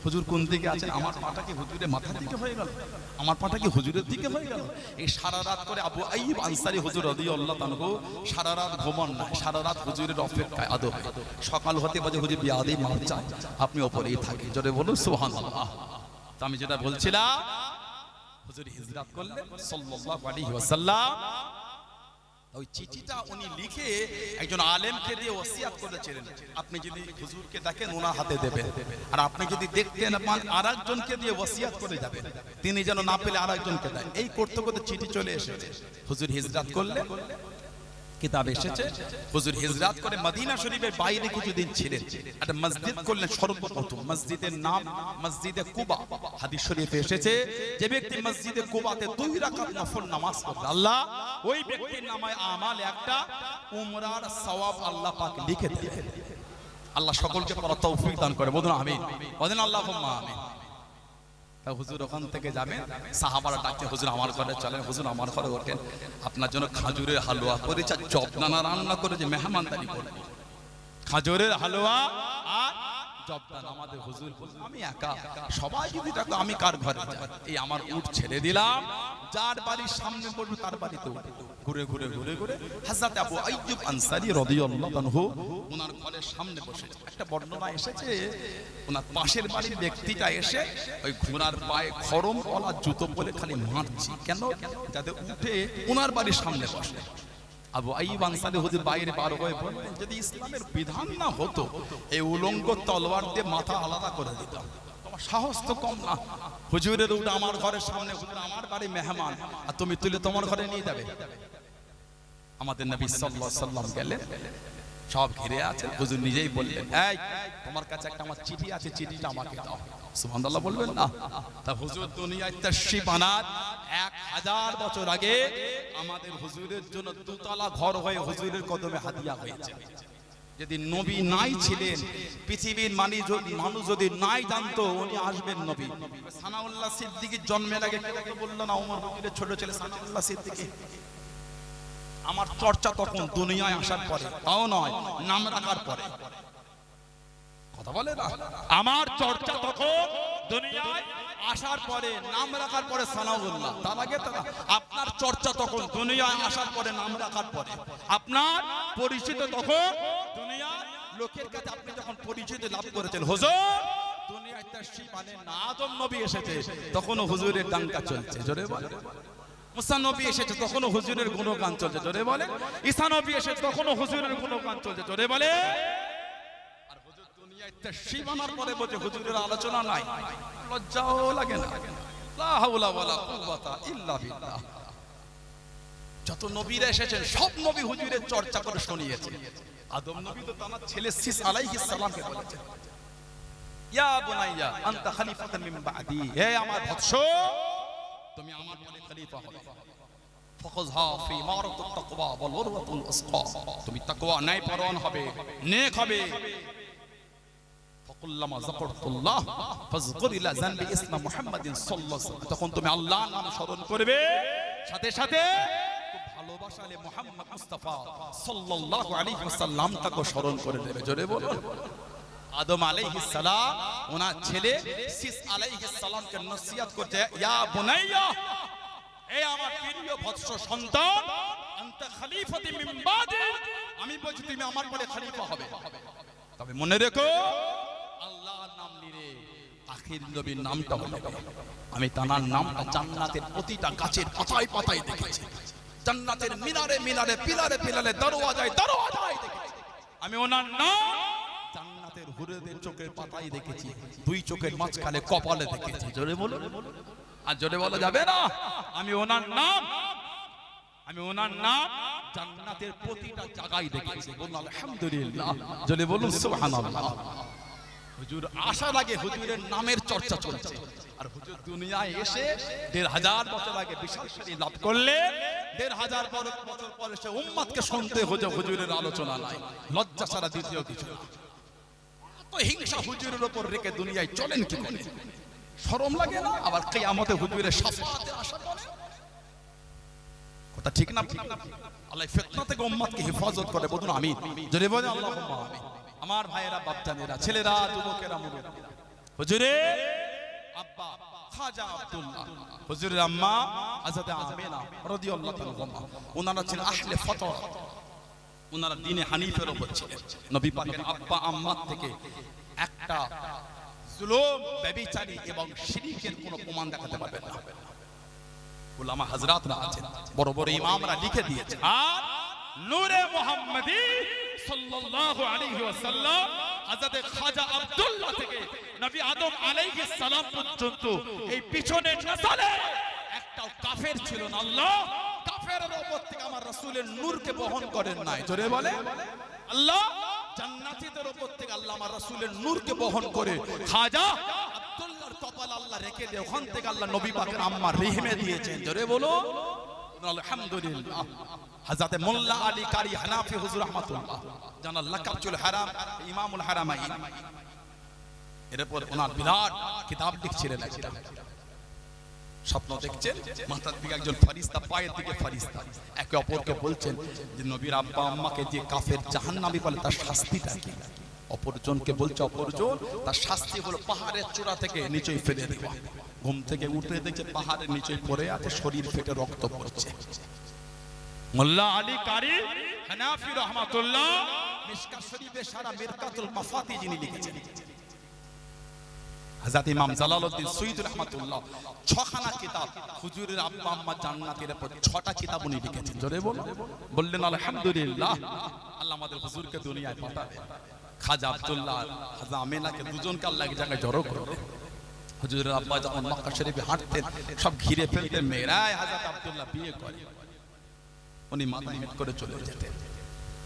হুজুর কোন দিকে আছেন, আমার পাটা কি হুজুরের মাথার দিকে হয়ে গেল, আমার পাটা কি হুজুরের দিকে হয়ে গেল। এই সারা রাত করে আবু আইয়ুব আনসারী হুজুর রাদিয়াল্লাহু তাআলা সারা রাত ঘুমান না, সারা রাত হুজুরের অপেক্ষায় আদব। সকাল হতে বাজে হুজুর বিয়াদি মার চায়, আপনি ওপরেই থাকেন, জোরে বলুন সুবহানাল্লাহ। তো আমি যেটা বলছিলাম, হুজুর হিজরত করলেন সাল্লাল্লাহু আলাইহি ওয়াসাল্লাম। ওই চিঠিটা উনি লিখে একজন আলেমকে দিয়ে ওসিয়াত করেছিলেন, আপনি যদি হুজুরকে দেখেন ওনার হাতে দেবেন, আর আপনি যদি দেখতে না পান আরেকজনকে দিয়ে ওসিয়াত করে যাবেন, তিনি যেন না পেলে আরেকজনকে দেয়। এই করতে করতে চিঠি চলে এসেছে। হুজুর হিজরত করলেন, কিতাব এসেছে হুজুর হিজরত করে মদিনা শরীফের বাইরে কিছুদিন ছিলেন, একটা মসজিদ করলেন সর্বপ্রথম। মসজিদের নাম মসজিদে কুবা। হাদিস শরীফে এসেছে যে ব্যক্তি মসজিদে কুবাতে 2 রাকাত নফল নামাজ পড়বে, আল্লাহ ওই ব্যক্তির নামায় আমাল একটা উমরার সওয়াব আল্লাহ পাক লিখে দেন। আল্লাহ সকলকে পড়ার তৌফিক দান করে, বলুন আমিন, বলেন আল্লাহুম্মা আমিন। হুজুর ওখান থেকে যাবেন, সাহাবারা ডাকছে হুজুর আমার ঘরে চলেন, হুজুর আমার ঘরে ওঠেন, আপনার জন্য খাজুরের হালুয়া করেছে, জবদানা রান্না করে যে মেহমানদারি করবো, খাজুরের হালুয়া আর জবদানা। আমাদের হুজুর বললেন আমি একা, সবাই যদি ডাকো আমি কার ঘরে যাই, এই আমার উট ছেড়ে দিলাম, যার বাড়ির সামনে পড়বে তার বাড়িতে ঘুরে ঘুরে ঘুরে ঘুরে হযরত আবু আইয়ুব আনসারী রাদিয়াল্লাহু আনহু ওনার ঘরের সামনে বসে। একটা বর্ণনা এসেছে ওনার পাশের বাড়ির ব্যক্তিটা এসে ওই ঘোড়ার পায়ে খরমওয়ালা জুতো পরে খালি মারছে, কেন যাতে উঠে ওনার বাড়ির সামনে বসে। আবু আইয়ুব আনসারী হুজুর বাইরে বার হয়ে বললেন যদি ইসলামের বিধান না হতো এই উলঙ্গ তলোয়ার দিয়ে মাথা আলাদা করে দিতাম, তোমার সাহস তো কম না, হুজুরের উঠে আমার ঘরের সামনে, হুজুর আমার বাড়ি মেহমান, আর তুমি তুলে তোমার ঘরে নিয়ে যাবে। আমাদের নবী সাল্লাল্লাহু আলাইহি ওয়াসাল্লাম গেলেন, সব ঘিরে আছে, হুজুর নিজেই বললেন এই তোমার কাছে একটা আমার চিঠি আছে, চিঠিটা আমাকে দাও। সুবহানাল্লাহ বলবেন না? তা হুজুর দুনিয়ায় তাশরীফ আনার 1000 বছর আগে আমাদের হুজুরের জন্য 2 তলা ঘর হয়ে হুজুরের কদমে হাদিয়া হয়েছে। যদি নবী নাই ছিলেন, পৃথিবীর মানুষ যদি নাই জানতো উনি আসবেন নবী। সানাউল্লাহ সিদ্দিকীর জন্মের আগে কেউ বললো না ওমর হুজুরের ছোট ছেলে সানাউল্লাহ সিদ্দিকী? আমার চর্চা তখন দুনিয়ায় আসার পরে, তাও নয় নাম রাখার পরে, কথা বলে না, আমার চর্চা তখন দুনিয়ায় আসার পরে, নাম রাখার পরে সানাউল্লাহ। তার আগে আপনার চর্চা তখন দুনিয়ায় আসার পরে, নাম রাখার পরে, আপনার পরিচিত তখন দুনিয়ার লোকের কাছে আপনি যখন পরিচিতি লাভ করেছেন, হুজুর দুনিয়ায় তাশরীফ আনেন না, আদম নবী এসেছে তখনও হুজুরের ডাঙ্কা চলছে, জোরে বলে। মুসা নবী এসেছে তখনও হুজুরের গুণগান চলছে, জোরে বলে। ঈসা নবী এসেছে তখনও হুজুরের গুণগান চলছে, জোরে বলে। আর হুজুর দুনিয়ায় তাশরীফ আনার পরে বলছে হুজুরের আলোচনা নাই, লজ্জাও লাগে না। লা হাওলা ওয়ালা কুওয়াতা ইল্লা বিল্লাহ। যত নবীরা এসেছেন সব নবী হুজুরের চর্চা করে শুনিয়েছে। আদম নবী তো তার ছেলে শীস আলাইহিস সালামকে বলেছেন ইয়া বুনাইয়া আনতা খলিফাতুন মিন বাদি, হে আমার বৎস তুমি আমার পরে খলিফা হবে। ফাখযহা ফি মারাতুত তাকওয়া ওয়াল উরওয়াতুল উসকা, তুমি তাকওয়া ন্যায় পরায়ণ হবে, নেক হবে। ফাকুল্লামা যাকারতুল্লাহ ফাযকুর ইলা যানবি ইসমা মুহাম্মাদিন সাল্লাল্লাহু আলাইহি ওয়াসাল্লাম, তখন তুমি আল্লাহর নাম স্মরণ করবে, সাথে সাথে খুব ভালোবাসালে মুহাম্মদ মুস্তাফা সাল্লাল্লাহু আলাইহি ওয়াসাল্লামটাকে স্মরণ করে দেবে, জোরে বলুন। আদম আলাইহিস সালাম ওনার ছেলে শীস আলাইহিস সালামকে নসিহত করতে, ইয়া বুনাইয়া, হে আমার প্রিয় বৎস সন্তান, আনতা খলিফাতি মিন বাদি, আমি বলছি তুমি আমার পরে খলিফা হবে। তবে মনে রেখো আল্লাহর নাম নিয়ে আখির নবীর নামটা বলবে। আমি তার নামটা জান্নাতের প্রতিটা গাছের পাতায় পাতায় দেখেছি, জান্নাতের মিনারে মিনারে, পিলারে পিলারে, দরওয়াজায় দরওয়াজায় দেখেছি। আমি ওনার নাম জান্নাতের হুরেদের চোখের পাতায় দেখেছি, 2 চোখের মাঝখানে কপালে দেখেছি, জোরে বলো। আর জোরে বলা যাবে না? আমি ওনার নাম জান্নাতের প্রতিটা জায়গায় দেখেছি, বলুন আলহামদুলিল্লাহ, জোরে বলুন সুবহানাল্লাহ। হুজুর আসার আগে হুজুরের নামের চর্চা চলছে, আর হুজুর দুনিয়ায় এসে 1500 বছর আগে বিশাল শাড়ি লাভ করলে 1500 বছর পরে সে উম্মতকে শুনতে হুজুরের আলোচনা নাই, লজ্জা ছাড়া দ্বিতীয় কিছু না। তো হিংসা হুজুরের উপর রেখে দুনিয়ায় চলেন কি করে? শরম লাগে না? আবার কিয়ামতে হুজুরের শাফাআতে আশা করে, কথা ঠিক না? আল্লাহ ফিতনা থেকে উম্মতকে হেফাজত করে, বলুন আমিন। জোরে বলেন আল্লাহুম্মা আমিন। আমার ভাইয়েরা, বাপজানেরা, ছেলেরা, যুবকেরা, মুরব্বিরা, হুজুরের আব্বা খাজা আব্দুল্লাহ, হুজুরের আম্মা হযরত আমিনা রাদিয়াল্লাহু তাআলা, ওনারা ছিলেন আহলে ফতরা, ওনারা দ্বীনে হানিফের উপর ছিলেন। নবী পাকের আব্বা আম্মা থেকে একটা জুলুম, ব্যভিচারী এবং শিরকের কোনো প্রমাণ দেখাতে পারবেন না। উলামা হযরতরা আছেন, বড় বড় ইমামরা লিখে দিয়েছেন। আর নূরে মুহাম্মদী সাল্লাল্লাহু আলাইহি ওয়াসাল্লাম হযরত খাজা আব্দুল্লাহ থেকে নবী আদম আলাইহিস সালাম পর্যন্ত এই পিছনের নসলে একটাও কাফের ছিল না। আল্লাহ কাফেরের উপর থেকে আমার রাসূলের নূরকে বহন করেন নাই। জোরে বলে আল্লাহ জান্নাতীদের উপর থেকে আল্লাহ আমার রাসূলের নূরকে বহন করে খাজা আব্দুল্লাহর কপাল আল্লাহ রেখে দিয়ে ওখান থেকে আল্লাহ নবী পাকের আম্মা রেহমে দিয়েছেন। জোরে বলো আলহামদুলিল্লাহ। হযরত মোল্লা আলী কারি হানাফি হুজুর রাহমাতুল্লাহ, জানার লাকাব ছিল হারাম, ইমামুল হারামাইন। এরপর ওনার বিরাট কিতাব লিখছিলেন একটা। স্বপ্ন দেখছেন, মাথার দিকে একজন ফেরেশতা, পায়ের দিকে ফেরেশতা, একে অপরকে বলছেন যে নবীর আব্বা আম্মাকে যে কাফের জাহান্নামী বলে তার শাস্তিটা কি? অপরজনকে বলছে, অপরজন তার শাস্তি হলো পাহাড়ের চূড়া থেকে নিচেই ফেলে দেওয়া। ঘুম থেকে উঠে দেখছে পাহাড়ের নিচেই পড়ে আছে, শরীর ফেটে রক্ত পড়ছে। মোল্লা আলী কারি হানাফি রাহমাতুল্লাহ মিশকাত শরীফে সারা মিরকাতুল মাফাতি যিনি লিখেছেন। হযরত ইমাম জালালউদ্দিন সুয়ুতি রাহমাতুল্লাহ 6 খানা কিতাব হুজুরের আব্বা আম্মা জান্নাতের উপর 6টা কিতাব উনি লিখেছেন। জোরে বললেন আলহামদুলিল্লাহ। আল্লাহ আমাদের হুজুরকে দুনিয়ায় পাঠাবে। খাজা আব্দুল্লাহ খাজা আমিনাকে দুজনকে আল্লাহ এক জায়গায় জড়ো করবে। হুজুরের আব্বা যখন মক্কা শরীফে হাঁটতেন সব ঘিরে ফেলতেন, মেয়েরাই হযরত আব্দুল্লাহ বিয়ে করে, উনি মাথা হেট করে চলে যেতেন।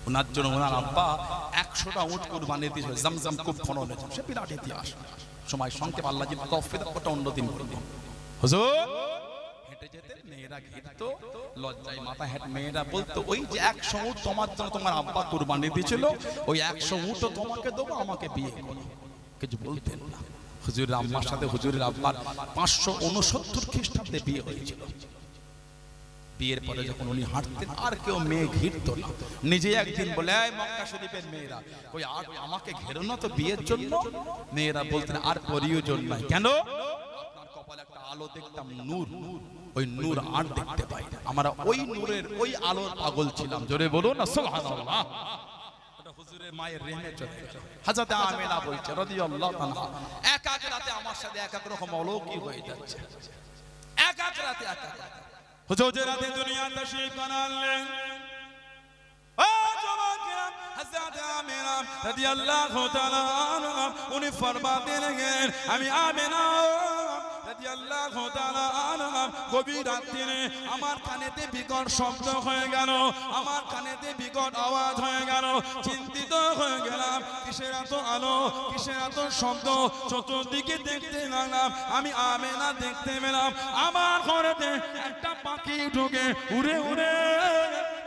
ওনার জন্য ওনার আব্বা 100টা উট কুরবানি দিয়েছিল জমজম কূপ খননে। সে বিরাট ইতিহাস। সময় সংক্ষেপ, আল্লাহ যদি তৌফিক দেন ওটা অন্য দিন বলবো। হুজুর হেঁটে যেতেন, মেয়েরা ঘিরতো, লজ্জায় মাথা হেঁট, মেয়েরা বলতো ওই যে 100 উট তোমার জন্য তোমার আব্বা কুরবানি দিয়েছিল, ওই 100 উটও তোমাকে দেবো, আমাকে বিয়ে করো। কিছু বলতেন না। হুজুরের আম্মার সাথে হুজুরের আব্বার 569 খ্রিস্টাব্দে বিয়ে হয়েছিল। বিয়ের পরে যখন উনি হাঁটতেন আর কেউ মেয়ে ঘিরতো না। নিজে একদিন বলে, এই মক্কা শরীফের মেয়েরা ওই আর আমাকে ঘেরো না তো বিয়ের জন্য। মেয়েরা বলতেন আর প্রয়োজন নাই। কেন? আপনার কপালে একটা আলো দেখতাম, নূর, ওই নূর আর দেখতে পাই না। আমরা ওই নূরের ওই আলোর পাগল ছিলাম। জোরে বলুন না সুবহানাল্লাহ। এটা হুজুরের মায়ের রেহেমে চলে গেল। হযরত আমিনা বলছে রাদিয়াল্লাহু তাআলা, এক এক রাতে আমার সাথে এক এক রকম অলৌকিক হয়ে যাচ্ছে। এক এক রাতে এক এক রাতে হুজুর রাতে দুনিয়া তশরীফ আনলেন। ও জওয়ান, হযরত আমিনা রাদিয়াল্লাহু তাআলা আনহা উনি ফরমাতে লাগেন, আমি আমিনা রাদিয়াল্লাহু তাআলা আনহা গভীর রাতে আমার কানেতে বিকট শব্দ হয়ে গেল, আমার কানেতে বিকট আওয়াজ হয়ে গেল। চিন্তিত হয়ে গেলাম, কিসের এত আলো, কিসের এত শব্দ। চতুর্দিকে দেখতে লাগলাম, আমি আমিনা দেখতে পেলাম আমার ঘরেতে একটা পাখি ঢুকে উড়ে উড়ে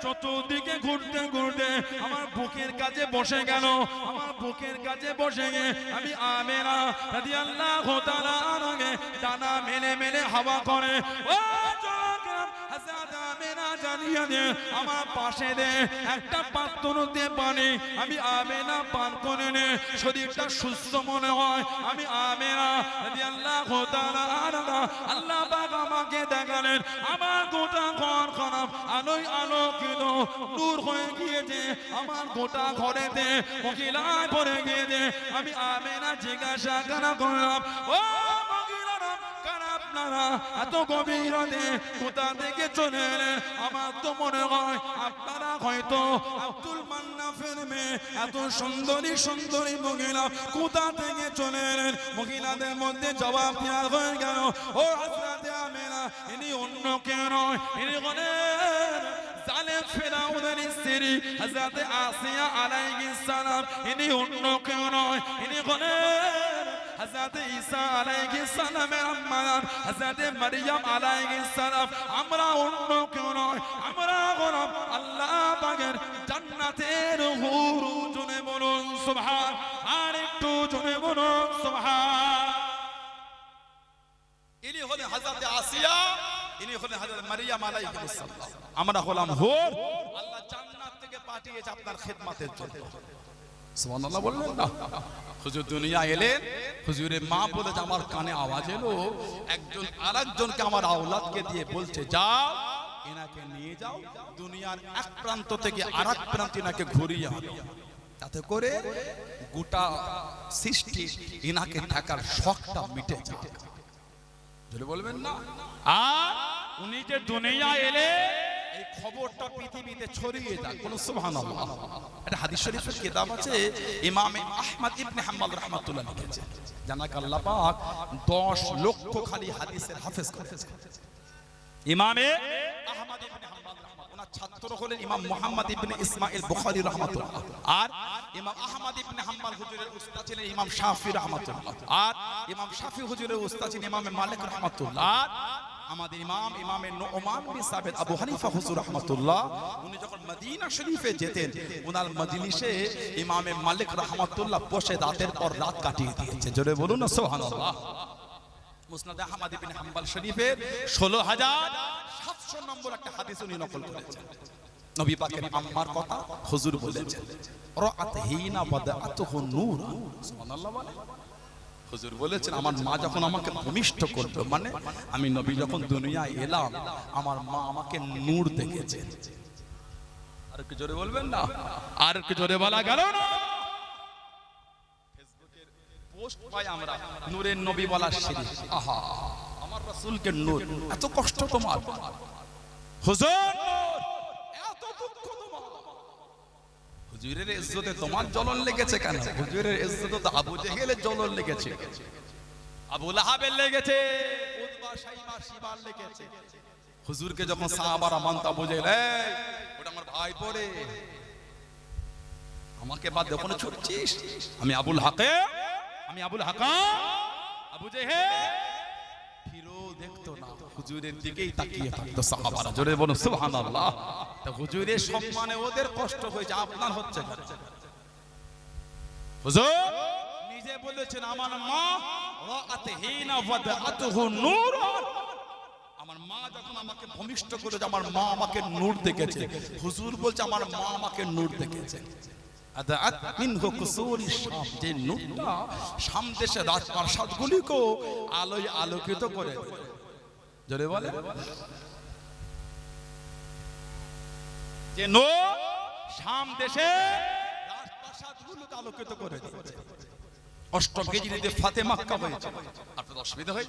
চতুর্দিকে ঘুরতে ঘুরতে আমার বুকের কাছে বসে গেল। আমার বুকের কাছে বসে গিয়ে আমি আমিনা রাদিয়াল্লাহু তাআলা আনহাকে ডানা মেলে মেলে হাওয়া করে। ও হযরত আমিনা জানিয়ে দে, আমার পাশে দে একটা পাত্রতে পানি, আমি আমিনা পান করে নে, শরীরটা সুস্থ মনে হয়। আমি আমিনা রাদিয়াল্লাহু তাআলা আনহা, আল্লাহ পাক আমাকে দেখালেন আমার গোটা ঘর খারাপ আলোয় আলোকিত নূর হয়ে গিয়েছে। আমার গোটা ঘরেতে মহিলায় ভরে গিয়েছে। আমি আমিনা জিজ্ঞাসা করলাম, ও মহিলারা কারা আপনারা এত গভীর রাতে কোথা থেকে চলে এলেন? আমার তো মনে হয় আপনারা হয়তো আব্দুল মান্নাফের মেয়ে। এত সুন্দরী সুন্দরী মহিলা কোথা থেকে চলে এলেন? মহিলাদের মধ্যে জবাব দেওয়া হয়ে গেল, ও হযরত আমিনা, ইনি অন্য কেউ নয়, ইনি হলেন জালেম ফিরাউনের স্ত্রী হযরত আসিয়া আলাইহিস সালাম। ইনি অন্য কেউ নয়, ইনি হলেন হযরত ঈসা আলাইহিস সালামের আম্মা হযরত মারইয়াম আলাইহিস সালাম। আমরা অন্য কেউ নয়, আমরা হলাম আল্লাহ পাকের জান্নাতের হুর। জোরে বলুন সুবহান, আর একটু জোরে বলুন সুবহান। তিনি হলেন হযরত মারিয়াম আলাইহিস সালাম, আমরা হলাম হুর, আল্লাহ জান্নাত থেকে পাঠিয়েছে আপনার খিদমতের জন্য। সুবহানাল্লাহ বললেন না? হুজুর দুনিয়া এলেন, হুজুরের মা বলে যে আমার কানে আওয়াজ এলো, একজন আরেকজনকে আমার আওলাদকে দিয়ে বলছে যাও এনাকে নিয়ে যাও, দুনিয়ার এক প্রান্ত থেকে আরেক প্রান্তে এনাকে ঘুরিয়ে আনো, তাতে করে গোটা সৃষ্টি এনাকে থাকার শখটা মিটে যায়। যদি বলবেন না, আর উনি যে দুনিয়া এলে এই খবরটা পৃথিবীতে ছড়িয়ে যায়। কোন সুবহানাল্লাহ। একটা হাদিস শরীফের কিতাব আছে, ইমামে আহমদ ইবনে হাম্বল রাহমাতুল্লাহ লিখেছেন, জানাক আল্লাহ পাক 10 লক্ষ খালি হাদিসের হাফেজ করেছেন। ইমামে আহমদ ইবনে হাম্বল রাহমাতুল্লাহ, ওনার ছাত্র হলেন ইমাম মুহাম্মদ ইবনে ইসমাঈল বুখারী রাহমাতুল্লাহ, আর ইমাম আহমদ ইবনে হাম্বল হুজুরের উস্তাদ ছিলেন ইমাম শাফি রাহমাতুল্লাহ, আর ইমাম শাফি হুজুরের উস্তাদ ছিলেন ইমাম মালিক রাহমাতুল্লাহ, আর আমাদের ইমামে নুমান বিন সাবিত আবু হানিফা হুজুর রাহমাতুল্লাহ, উনি যখন মদিনা শরীফে যেতেন ওনার মজলিসে ইমামে মালিক রাহমাতুল্লাহ বসে রাতের পর রাত কাটিয়ে দিয়েছে। জোরে বলুন না সুবহানাল্লাহ। মুসনাদ আহমদ ইবনে হাম্বল শরীফের 16700 নম্বর একটা হাদিস উনি নকল করেছেন। নবী পাকের আম্মার কথা হুজুর বলেছেন, রাআত হিনা বাদাতুহু নূর। সুবহানাল্লাহ বলে হুজুর বলেছেন আমার মা যখন আমাকে ভূমিষ্ঠ করতো, মানে আমি নবী যখন দুনিয়ায় এলাম আমার মা আমাকে নূর দেখেছে। আর একটু জোরে বলবেন না? আর কি জোরে বলা গেল না? ফেসবুকের পোস্ট পাই আমরা, নূরের নবী বলা শিরিক। আহা, আমার রাসূলকে নূর, এত কষ্ট তোমার হুজুর এত দুঃখ তোমার, হুজুরের ইজ্জতে তোমার জ্বলন লেগেছে কেন? হুজুরের ইজ্জতে তো আবু জেহেলের জ্বলন লেগেছে, আবু লাহাবের লেগেছে, উতবা শাইবা শিবার লেগেছে। হুজুরকে যখন সাহাবারা মানতা বুঝাইলে ওটা আমার ভাই পড়ে, আমাকে বাদ দিয়ে ওখানে ছুটছিস, আমি আবুল হাকে, আমি আবুল হাকাম, আবু জেহেল ফিরো দেখতো না, হুজুরের দিকেই তাকিয়ে থাকতো সাহাবারা। জোরে বলুন সুবহানাল্লাহ। তা হুজুরের সম্মানে ওদের কষ্ট হয়েছে, আপনার হচ্ছে না। হুজুর নিজে বলেছেন আমার মা রাআত হিনা ওয়াদাতুহু নূর, আমার মা যখন আমাকে ভূমিষ্ঠ করেছে আমার মা আমাকে নূর দেখেছে। হুজুর বলছে আমার মা আমাকে নূর দেখেছে। আদাআত মিনহু কুসুরি শাম, যে নূরটা শাম দেশের রাজপ্রাসাদগুলিকেও আলোয় আলোকিত করে দিল। জোরে বলে, যে নূর শাম দেশে রাজপ্রাসাদগুলোকে আলোকিত করে দিয়েছে। অষ্টম হিজরিতে ফাতে মক্কা হয়েছে। আপনাদের অসুবিধা হয়,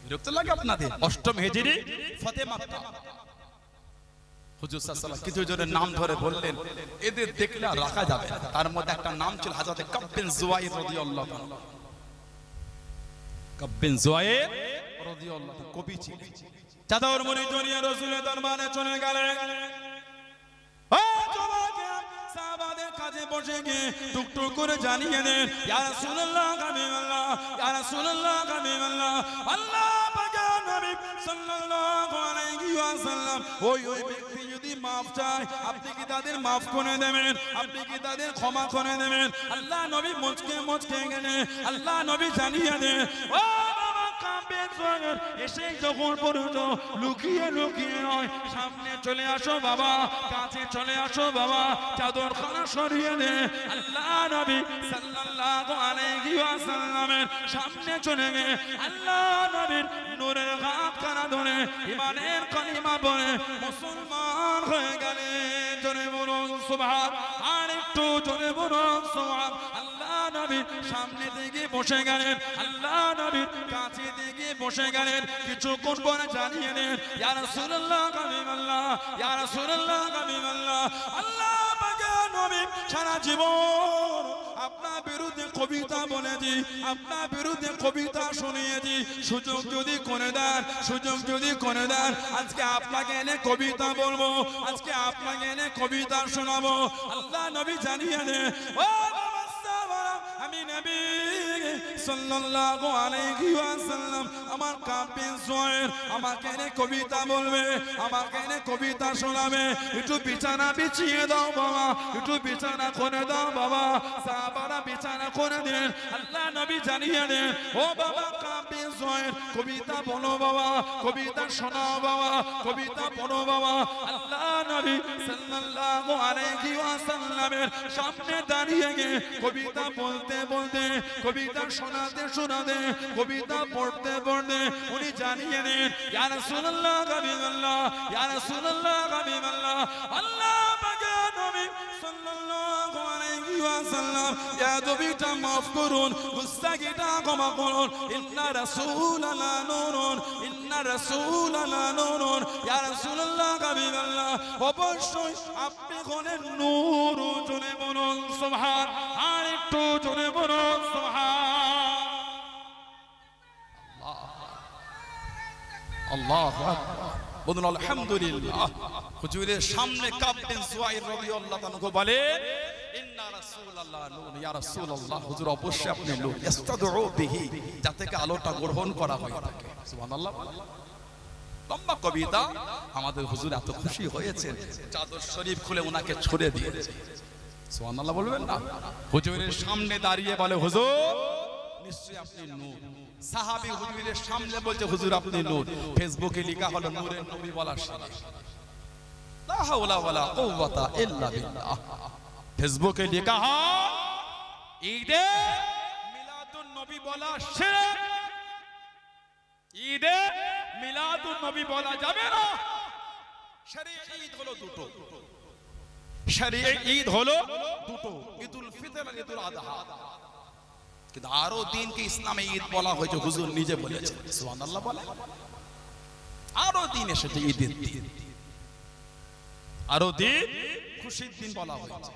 বিরক্ত লাগে আপনাদের? অষ্টম হিজরি ফাতে মক্কা। হুজুর সাল্লাল্লাহু আলাইহি ওয়াসাল্লাম কিছু জনের নাম ধরে বললেন এদের দেখলে আর রাখা যাবে না। তার মধ্যে একটা নাম ছিল হযরত কাব বিন জুয়াইর রাদিয়াল্লাহু আনহু। কাব বিন জুয়াইর রাদিয়াল্লাহু আনহু কবি ছিলেন। চাদর মুড়ি জড়িয়ে রাসূলের দরবারে চলে গেলেন। ও জবাকে সাহাবাদের কাছে বসে গিয়ে টুকটুক করে জানিয়ে দেন, ইয়া রাসূলুল্লাহ হাবিবাল্লাহ, ইয়া রাসূলুল্লাহ হাবিবাল্লাহ, আল্লাহ পাকের নবী সাল্লাল্লাহু আলাইহি ওয়াসাল্লাম ওই ব্যক্তি যদি মাফ চায় আপনি কি তাদের মাফ করে দেবেন? আপনি কি তাদের ক্ষমা করে দেবেন? আল্লাহ নবী মুচকে গেলেন। আল্লাহ নবী জানিয়ে দেন, ও এসে যখন পড়ুন লুকিয়ে লুকিয়ে নয়, সামনে চলে আসো বাবা, কাছে চলে আসো বাবা, চাদর খানা সরিয়ে দে। আল্লাহ নবী সাল্লাল্লাহু আলাইহি ওয়াসাল্লামের সামনে চলে গিয়ে আল্লাহ নবীর নূরের হাত খানা ধরে ঈমানের কালিমা পড়ে মুসলমান হয়ে গেলেন। জোরে বলুন সুবহান, আর একটু জোরে বলুন সুবহান। আল্লাহ নবীর সামনে দিকে বসে গেলেন, আল্লাহ নবীর কাছে দিকে বসে গেলেন। কিছুক্ষণ পরে জানিয়ে দেন, ইয়া রাসূলুল্লাহ হাবিবাল্লাহ, ইয়া রাসূলুল্লাহ হাবিবাল্লাহ, আল্লাহ পাকের নবী সারা জীবন আপনার বিরুদ্ধে কবিতা বলেছি, আপনার বিরুদ্ধে কবিতা শুনিয়েছি, সুযোগ যদি করে দেন, সুযোগ যদি করে দেন আজকে আপনাকে এনে কবিতা বলবো, আজকে আপনাকে এনে কবিতা শোনাবো। আল্লাহ নবী জানিয়ে দেন, ও আমি নবী সাল্লাল্লাহু আলাইহি ওয়াসাল্লাম আমার কাব বিন জুয়াইর আমাকে এনে কবিতা বলবে, আমাকে এনে কবিতা শোনাবে। একটু বিছানা বিছিয়ে দাও বাবা, একটু বিছানা করে দাও বাবা। সাহাবারা বিছানা করে দেন। আল্লাহ নবী জানিয়ে দেন, ও বাবা কাব বিন জয়ের কবিতা বলো বাবা, কবিতা শোনাও বাবা, কবিতা পড়ো বাবা। আল্লাহ নবী সাল্লাল্লাহু আলাইহি ওয়াসাল্লামের সামনে দাঁড়িয়ে গিয়ে কবিতা বলতে বলতে, কবিতা শোনাতে শোনাতে, কবিতা পড়তে পড়তে উনি জানিয়ে দেন, ইয়া রাসূলুল্লাহ হাবিবাল্লাহ, ইয়া রাসূলুল্লাহ হাবিবাল্লাহ, আল্লাহ পাকের নবী সাল্লাল্লাহু আলাইহি ওয়াসাল্লাম ইয়া নবীটা মাফ করুন, গুস্তাখিটা ক্ষমা করুন। ইন্না রাসূলাল্লাহ নূরুন, ইন্না রাসূলাল্লাহ নূরুন, ইয়া রাসূলুল্লাহ হাবিবাল্লাহ, অবশ্যই আপনি হলেন নূর। জোরে বলুন সুবহান, আর একটু জোরে বলুন সুবহান। আল্লাহু আকবার, বলুন আলহামদুলিল্লাহ। হুজুরের সামনে কাঁপতেন সুহাইল রাদিয়াল্লাহু আনহু বলেন, ইন্না রাসূলাল্লাহ নূর, ইয়া রাসূলুল্লাহ, হুজুর অবশ্যই আপনি নূর, ইস্তাদউ বিহি, যাতে থেকে আলোটা গ্রহণ করা হয় থাকে। সুবহানাল্লাহ। লম্বা কবিতা। আমাদের হুজুর এত খুশি হয়েছেন, চাদর শরীফ খুলে ওনাকে ছড়ে দিয়েছে। সুবহানাল্লাহ বলবেন না? হুজুরের সামনে দাঁড়িয়ে বলে, হুজুর নিশ্চয়ই আপনি নূর। সাহাবী হুজুরের সামনে বলছে, হুজুর আপনি নূর। ফেসবুকে লেখা হলো নূরের নবী বলা শুনে, লা হাওলা ওয়ালা কুওয়াতা ইল্লা বিল্লাহ। ফেসবুকে লেখা হয় ঈদে মিলাদুন নবী বলা শিরক, ঈদে মিলাদুন নবী বলা যাবে না। শরীয়ত ঈদ হলো দুটো, শরীয়ত ঈদ হলো দুটো, ঈদুল ফিতর আর ঈদুল আযহা। কিন্তু আরো দিনকে ইসলামে ঈদ বলা হয়েছে, হুজুর নিজে বলেছেন। সুবহানাল্লাহ বলে, আরো দিন এসেছে ঈদের দিন, আরো দিন খুশির দিন বলা হয়েছে।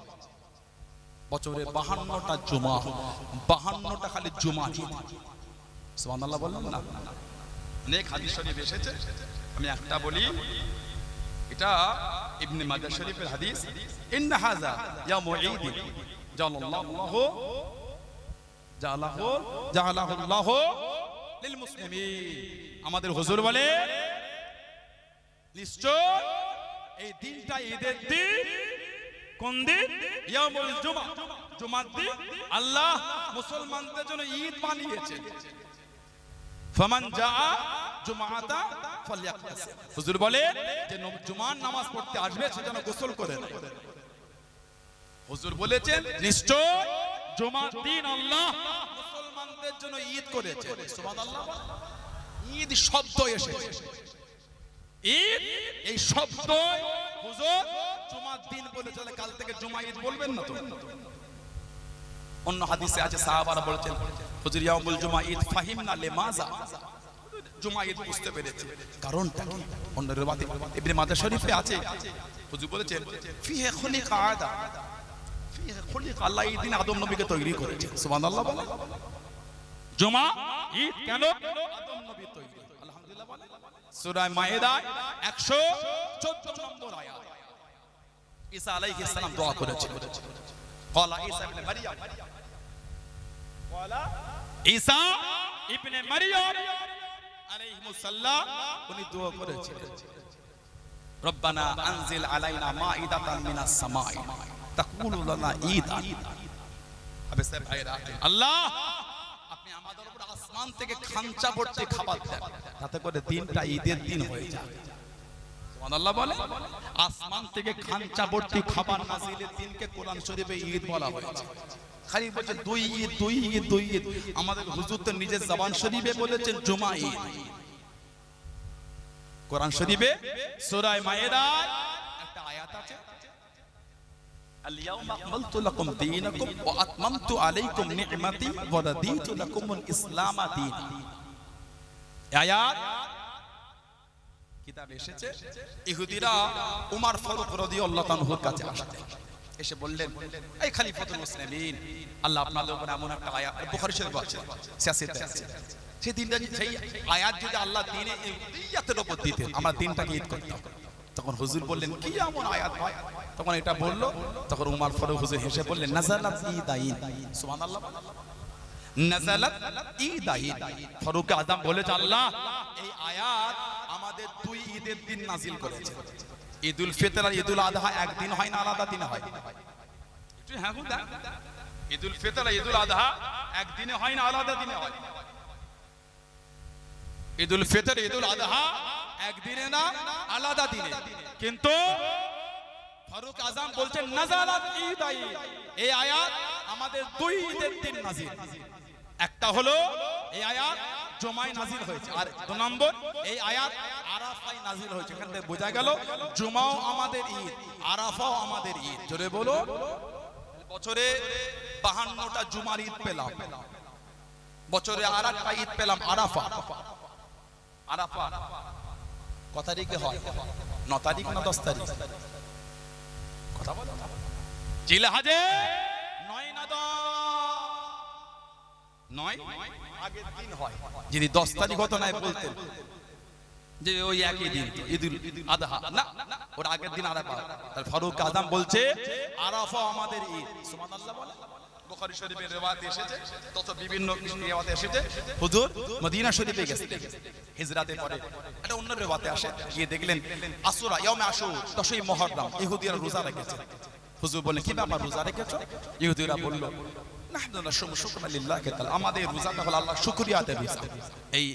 বছরে 52টা জুমা, 52টা খালি জুমা ঈদ। সুবহানাল্লাহ বললেন না? অনেক হাদিস শরীফ এসেছে, আমি একটা বলি, এটা ইবনে মাজাহ শরীফের হাদিস। ইন্না হাযা ইয়াউমু ঈদ জালাল্লাহু জালাহুল্লাহু লিল মুসলিমিন। আমাদের হুজুর বলে, নিশ্চয় এই দিনটা ঈদের দিন। কোন দিন? ইয়াউমুল জুমা, জুমার দিন আল্লাহ মুসলমানদের জন্য ঈদ বানিয়েছে। ফামান জাআ জুমাআতা ফালইয়াকতাসিল। হুজুর বলে যে জুমার নামাজ পড়তে আসবে সে যেন গোসল করে নেয়। হুজুর বলেছেন নিশ্চয় জুমার দিন আল্লাহ মুসলমানদের জন্য ঈদ করেছে। সুবহানাল্লাহ। ঈদ শব্দ এসেছে, ঈদ এই শব্দ হুজুর জুমার দিন বলে চলে, কাল থেকে জুমা ঈদ বলবেন না তো? অন্য হাদিসে আছে সাহাবারা বলেছেন, হুজুর ইয়াউমুল জুমা ঈদ ফাহিমনা লিমাযা, জুমা ঈদ বুঝতে পেরেছে, কারণটা কি? অন্য রিওয়ায়াতে ইবনে মাজাহ শরীফে আছে, হুজুর বলেছেন ফিহি খুলিকা আদা, ফিহি খুলিকা, আল্লাহ এই দিন আদম নবীকে তৈরি করেছে। সুবহানাল্লাহ বলে, জুমা ঈদ কেন? আদম নবী তৈরি। আলহামদুলিল্লাহ বলে। সূরা মায়েদা 114 নম্বর আয়াত, ঈসা আলাইহিস সালাম দোয়া করেছিলেন। قال عيسى ابن مريم, قال ঈসা ইবনে মারইয়াম আলাইহিস সালাম উনি দোয়া করেছিলেন, রব্বানা আনজিল আলাইনা মাইদাতান মিনাস সামাই তাকুলু লানা ঈদান। আবে সাহেব ভাইরা, আল্লাহ আপনি আমাদের উপর আসমান থেকে খাঞ্চা ভর্তি খাবার দেন, তাতে করে দিনটা ঈদের দিন হয়ে যায়। সুবহানাল্লাহ বলে, আসমান থেকে খাঞ্চা ভর্তি খাবার নাজিলের দিনকে কোরআন শরীফে ঈদ বলা হয়েছে। খালি বলছে দুই ঈদ, দুই ঈদ, দুই ঈদ। আমাদের হুজুর তো নিজের জবান শরীফে বলেছেন জুমা ঈদ। কোরআন শরীফে সূরা মায়েদায় একটা আয়াত আছে, আল-ইয়াওমা আকমালতু লাকুম দীনাকুম ওয়া আতমামতু আলাইকুম নি'মাতি ওয়া রাদিতু লাকুমুল ইসলামা দীনা। আয়াত কিতাবে এসেছে, ইহুদিরা উমর ফারুক রাদিয়াল্লাহু আনহুর কাছে আসলেন, এসে বললেন, এই খলিফাতুল মুসলিমিন, আল্লাহ আপনাদের উপর এমন একটা আয়াত, বুখারী শরীফে আছে, সিয়াসিতে আছে, সেই দিনটা সেই আয়াত যদি আল্লাহ দ্বীনে ইয়াতের উপর দিতেন, আমরা দিনটাকে ঈদ করতাম। তখন হুজুর বললেন, কি এমন আয়াত ভাই? তখন এটা বলল, তখন উমর ফারুক হুজুর হেসে বললেন, নাযালাত ঈদাইন। সুবহানাল্লাহ। নাযালাত ঈদাইন। ফারুক আযম বলেছে, আল্লাহ এই আয়াত আমাদের দুই ঈদের দিন নাজিল করেছে। ঈদুল ফিতর আর ঈদুল আযহা একদিন হয় না, আলাদা দিনে হয়? একটু হ্যাঁ গো দেন, ঈদুল ফিতর আর ঈদুল আযহা একদিনে হয় না, আলাদা দিনে হয়? ঈদুল ফিতর ঈদুল আযহা একদিনে না আলাদা দিনে, কিন্তু ফারুক আজম বলছেন নাযালাত ঈদাই, এই আয়াত আমাদের দুই ঈদের দিন নাযিল। একটা হলো এই আয়াত জুমায় নাযিল হয়েছে, আর দুই নম্বর এই আয়াত আরাফায় নাযিল হয়েছে। এখান থেকে বোঝা গেল জুমাও আমাদের ঈদ, আরাফাও আমাদের ঈদ। জোরে বলো, বছরে 52টা জুমার ঈদ পেলাম, বছরে আরেকটা ঈদ পেলাম আরাফা। আরাফা কত তারিখে হয়? 9 তারিখ না 10 তারিখ? কথা বলো। জিলহজে 9 না 10? 9 আগের দিন হয়। যদি 10 তারিখ হতো না বলতেন যে ওই একই দিন ঈদুল আযহা, না ওর আগের দিন আরাফা। তার ফারুক আজম বলছে আরাফা আমাদের ঈদ। সুবহানাল্লাহ বলে। বুখারী শরীফের রিওয়ায়াতে এসেছে, তত বিভিন্ন রিওয়ায়াতে এসেছে হুজুর মদিনা শরীফে গেছেন হিজরাতের পরে। এটা অন্য রিওয়ায়াতে আসে, গিয়ে দেখলেন আশুরা ইয়াউমে আশুর 10ই মুহররম ইহুদিরা রোজা রেখেছে। হুজুর বলেন কি ব্যাপার রোজা রেখেছো? ইহুদিরা বলল নাহনু নাশুমু শুকরান লিল্লাহি তাআলা, আমাদের রোজাটা হলো আল্লাহর শুকরিয়া আদায়ের রোজা। এই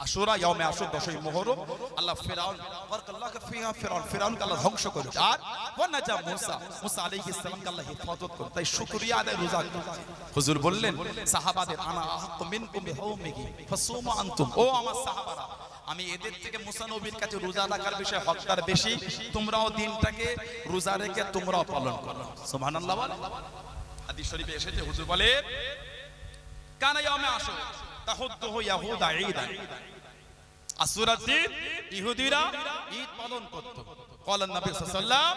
আশুরা ইয়াউমে আশুর 10ই মুহররম আল্লাহ ফিরাউন বারাকাল্লাহু ফিহা ফিরাউনকে আল্লাহ ধ্বংস করেছে, আর ওয়ানাজা মুসা আলাইহিস সালামকে আল্লাহ হেফাজত করে, তাই শুকরিয়া আদায়ের রোজা। হুজুর বললেন সাহাবাদের আনা আহাক্কু মিনকুম বিহাউমিহি ফাসুমু আনতুম, ও আমার সাহাবারা আমি এদের থেকে মুসা নবীর কাছে রোজা রাখার বিষয়ে হকদার বেশি, তোমরাও দিনটাকে রোজা রেখে তোমরাও পালন করো। সুবহানাল্লাহ বল। হাদিস শরীফে এসেছে হুজুর বলে কানা ইয়াউমে আশুর তাহুদ্দুহু ইয়াহুদা ঈদান, আশুরার দিন ইহুদিরা ঈদ পালন করত। ক্বালান নবী সাল্লাল্লাহু আলাইহি ওয়াসাল্লাম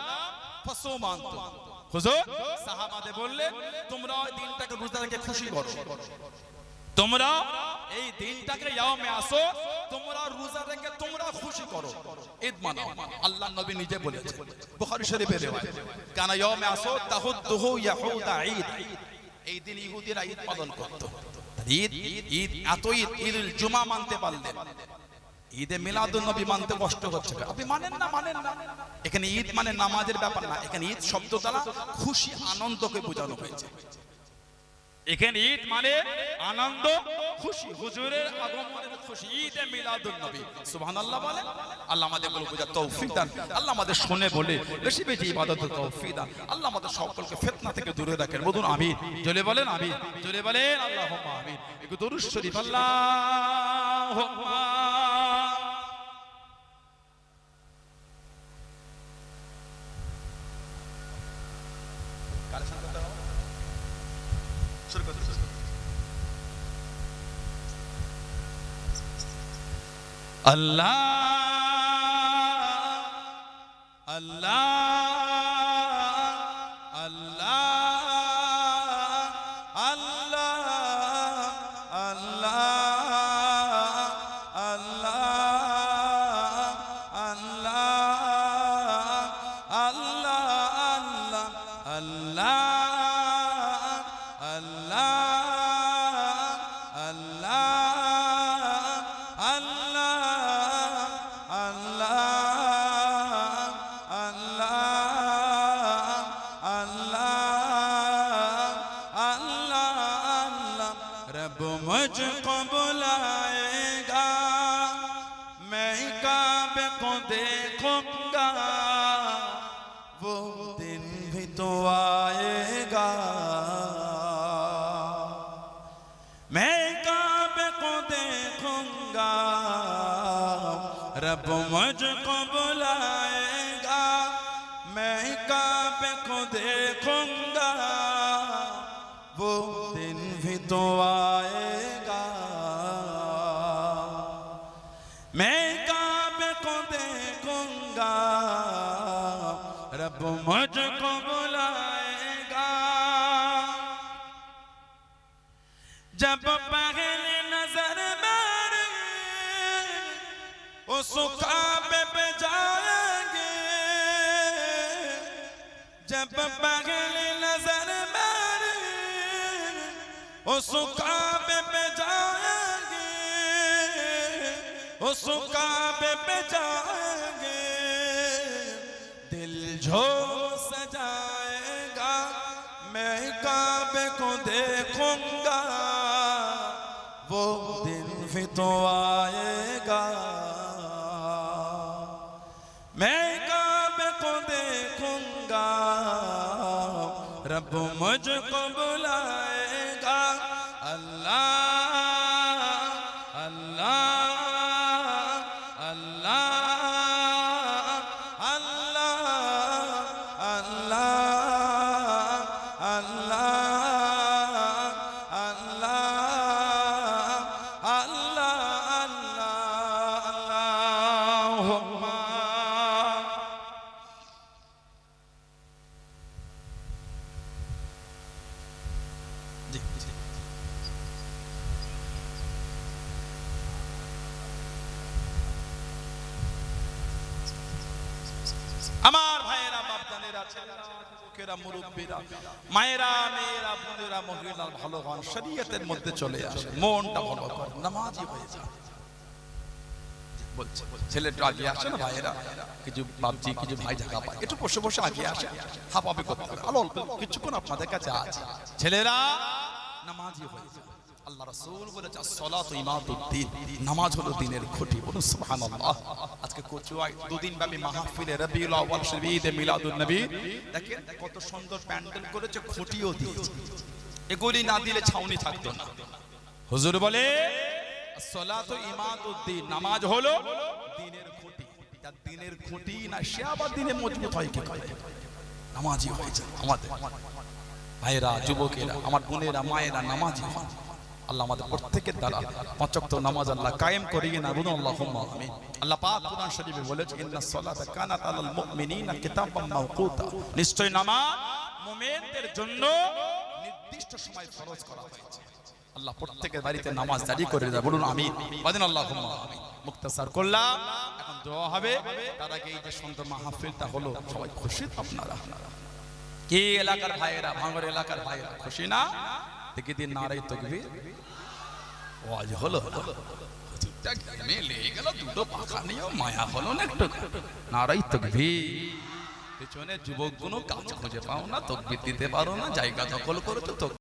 ফাসুমু আনতুম, হুজুর সাহাবাদের বললেন তোমরা ওই দিনটাকে রোজা রেখে খুশি করো, তোমরা এই দিনটাকে ইয়াউমে আশুর তোমরা রোজা রেখে তোমরা খুশি করো, ঈদ মানাও। আল্লাহর নবী নিজে বলেছেন, বুখারী শরীফের রিওয়ায়াত, কানা ইয়াউমে আশুর তাহুদ্দুহু ইয়াহুদা ঈদ, এই দিন ইহুদিরা ঈদ পালন করত। ঈদ ঈদ এত ঈদ ঈদুল জুমা মানতে পারলেন, ঈদে মিলাদুন নবী মানতে কষ্ট হচ্ছে। আপনি মানেন না, মানেন না। এখানে ঈদ মানে নামাজের ব্যাপার না, এখানে ঈদ শব্দ দ্বারা খুশি আনন্দকে বোঝানো হয়েছে। এখানে ঈদ মানে আনন্দ খুশি, হুজুরের আগমনের খুশি, ঈদে মিলাদুন নবী। সুবহানাল্লাহ বলে। আল্লাহ আমাদের বলে বোঝার তৌফিক দান, আল্লাহ আমাদের শুনে বলে বেশি বেশি ইবাদতের তৌফিক দান, আল্লাহ আমাদের সকলকে ফিতনা থেকে দূরে রাখেন। বলুন আমিন, জোরে বলেন আমিন, জোরে বলেন আল্লাহুম্মা আমিন। একটু দরুদ শরীফ আল্লাহুম্মা আল্লাহ আল্লাহ আল্লাহ আল্লাহ আল্লাহ আল্লাহ मुझको बुलाएगा मैं काबे को देखूंगा वो दिन भी तो आएगा मैं काबे को देखूंगा रब मुझको बुलाएगा मैं काबे को देखूंगा वो दिन भी तो आएगा मैं काबे को देखूंगा रब मुझको बुलाएगा जब पहले नजर मेरी उस काबे पे जाएंगे जब पहले नजर मेरी उस काबे पे जाएंगे उस काबे पे जाएंगे दिल झोंक सजाएगा मैं काबे को देखूंगा वो दिन भी तो आए रब मुझको बुलाएगा अल्लाह अल्लाह अल्लाह अल्लाह अल्लाह अल्लाह अल्लाह अल्लाह अल्लाहुम्मा আমার ভাইয়েরা বাপদানেরা ছেলেরা যুবকেরা মুরব্বীরা মায়েরা মেয়েরা বোনেরা মহিলা ভালো হন শরীয়তের মধ্যে চলে আসে মনটা ভালো করে নামাজি হয়ে যায় বলছে ছেলেটা আগে আসে না ভাইয়েরা কিছু বাপজি কিছু ভাই ঢাকা পায় একটু বসে বসে আগে আসে হাঁপাবে করতে হবে আলো অল্প কিছুক্ষণ আপনাদের কাছে আছে ছেলেরা নামাজি হয়ে যায় আল্লাহ রাসূল বলেছে আসসালাতু ইমাদুদ্দিন নামাজ হলো দ্বীনের খুঁটি বলুন সুবহানাল্লাহ আজকে কোচুয়ায় দুদিন ব্যাপী মাহফিলে রবিউল আউয়াল শরীফ ঈদে মিলাদুন নবী দেখেন কত সুন্দর প্যান্ডেল করেছে খুঁটিও দিয়েছে এগুলি না দিলে ছাউনি থাকতো না হুজুর বলে আসসালাতু ইমাদুদ্দিন নামাজ হলো দ্বীনের খুঁটি তার দ্বীনের খুঁটি না সে আবার দ্বীনে মজবুত হয় কি করে নামাজি হয়ে যায় আমাদের ভাইরা যুবকেরা আমার বোনেরা মায়েরা নামাজি হন আল্লাহ আমাদের প্রত্যেকের দ্বারা পাঁচ ওয়াক্ত নামাজ আল্লাহ কায়েম করিয়ে না বলুন আল্লাহুম্মা আমিন আল্লাহ পাক কুরআন শরীফে বলেছে ইন্নাস সালাতা কানাত আলাল মুমিনিনা কিতাবাম মাওকুতা নিশ্চয় নামাজ মুমিনদের জন্য নির্দিষ্ট সময় ফরজ করা হয়েছে আল্লাহ প্রত্যেকের বাড়িতে নামাজ জারি করে দেয় বলুন আমিন বলেন আল্লাহুম্মা আমিন মুক্তাসার করলাম এখন দোয়া হবে তার আগে এই যে সুন্দর মাহফিলটা হলো সবাই খুশি আপনারা কি এলাকার ভাইয়েরা ভাঙর এলাকার ভাইয়েরা খুশি না দেখি দিন নারাই তাকবীর ওয়াজ হলো হুজুরটা গেমে লেগে গেল দুটো পাখা নিয়েও মায়া হলো না একটু নারাই তাকবীর পেছনে যুবকগুলো কাজ খুঁজে পাও না তাকবীর দিতে পারো না জায়গা দখল করো তো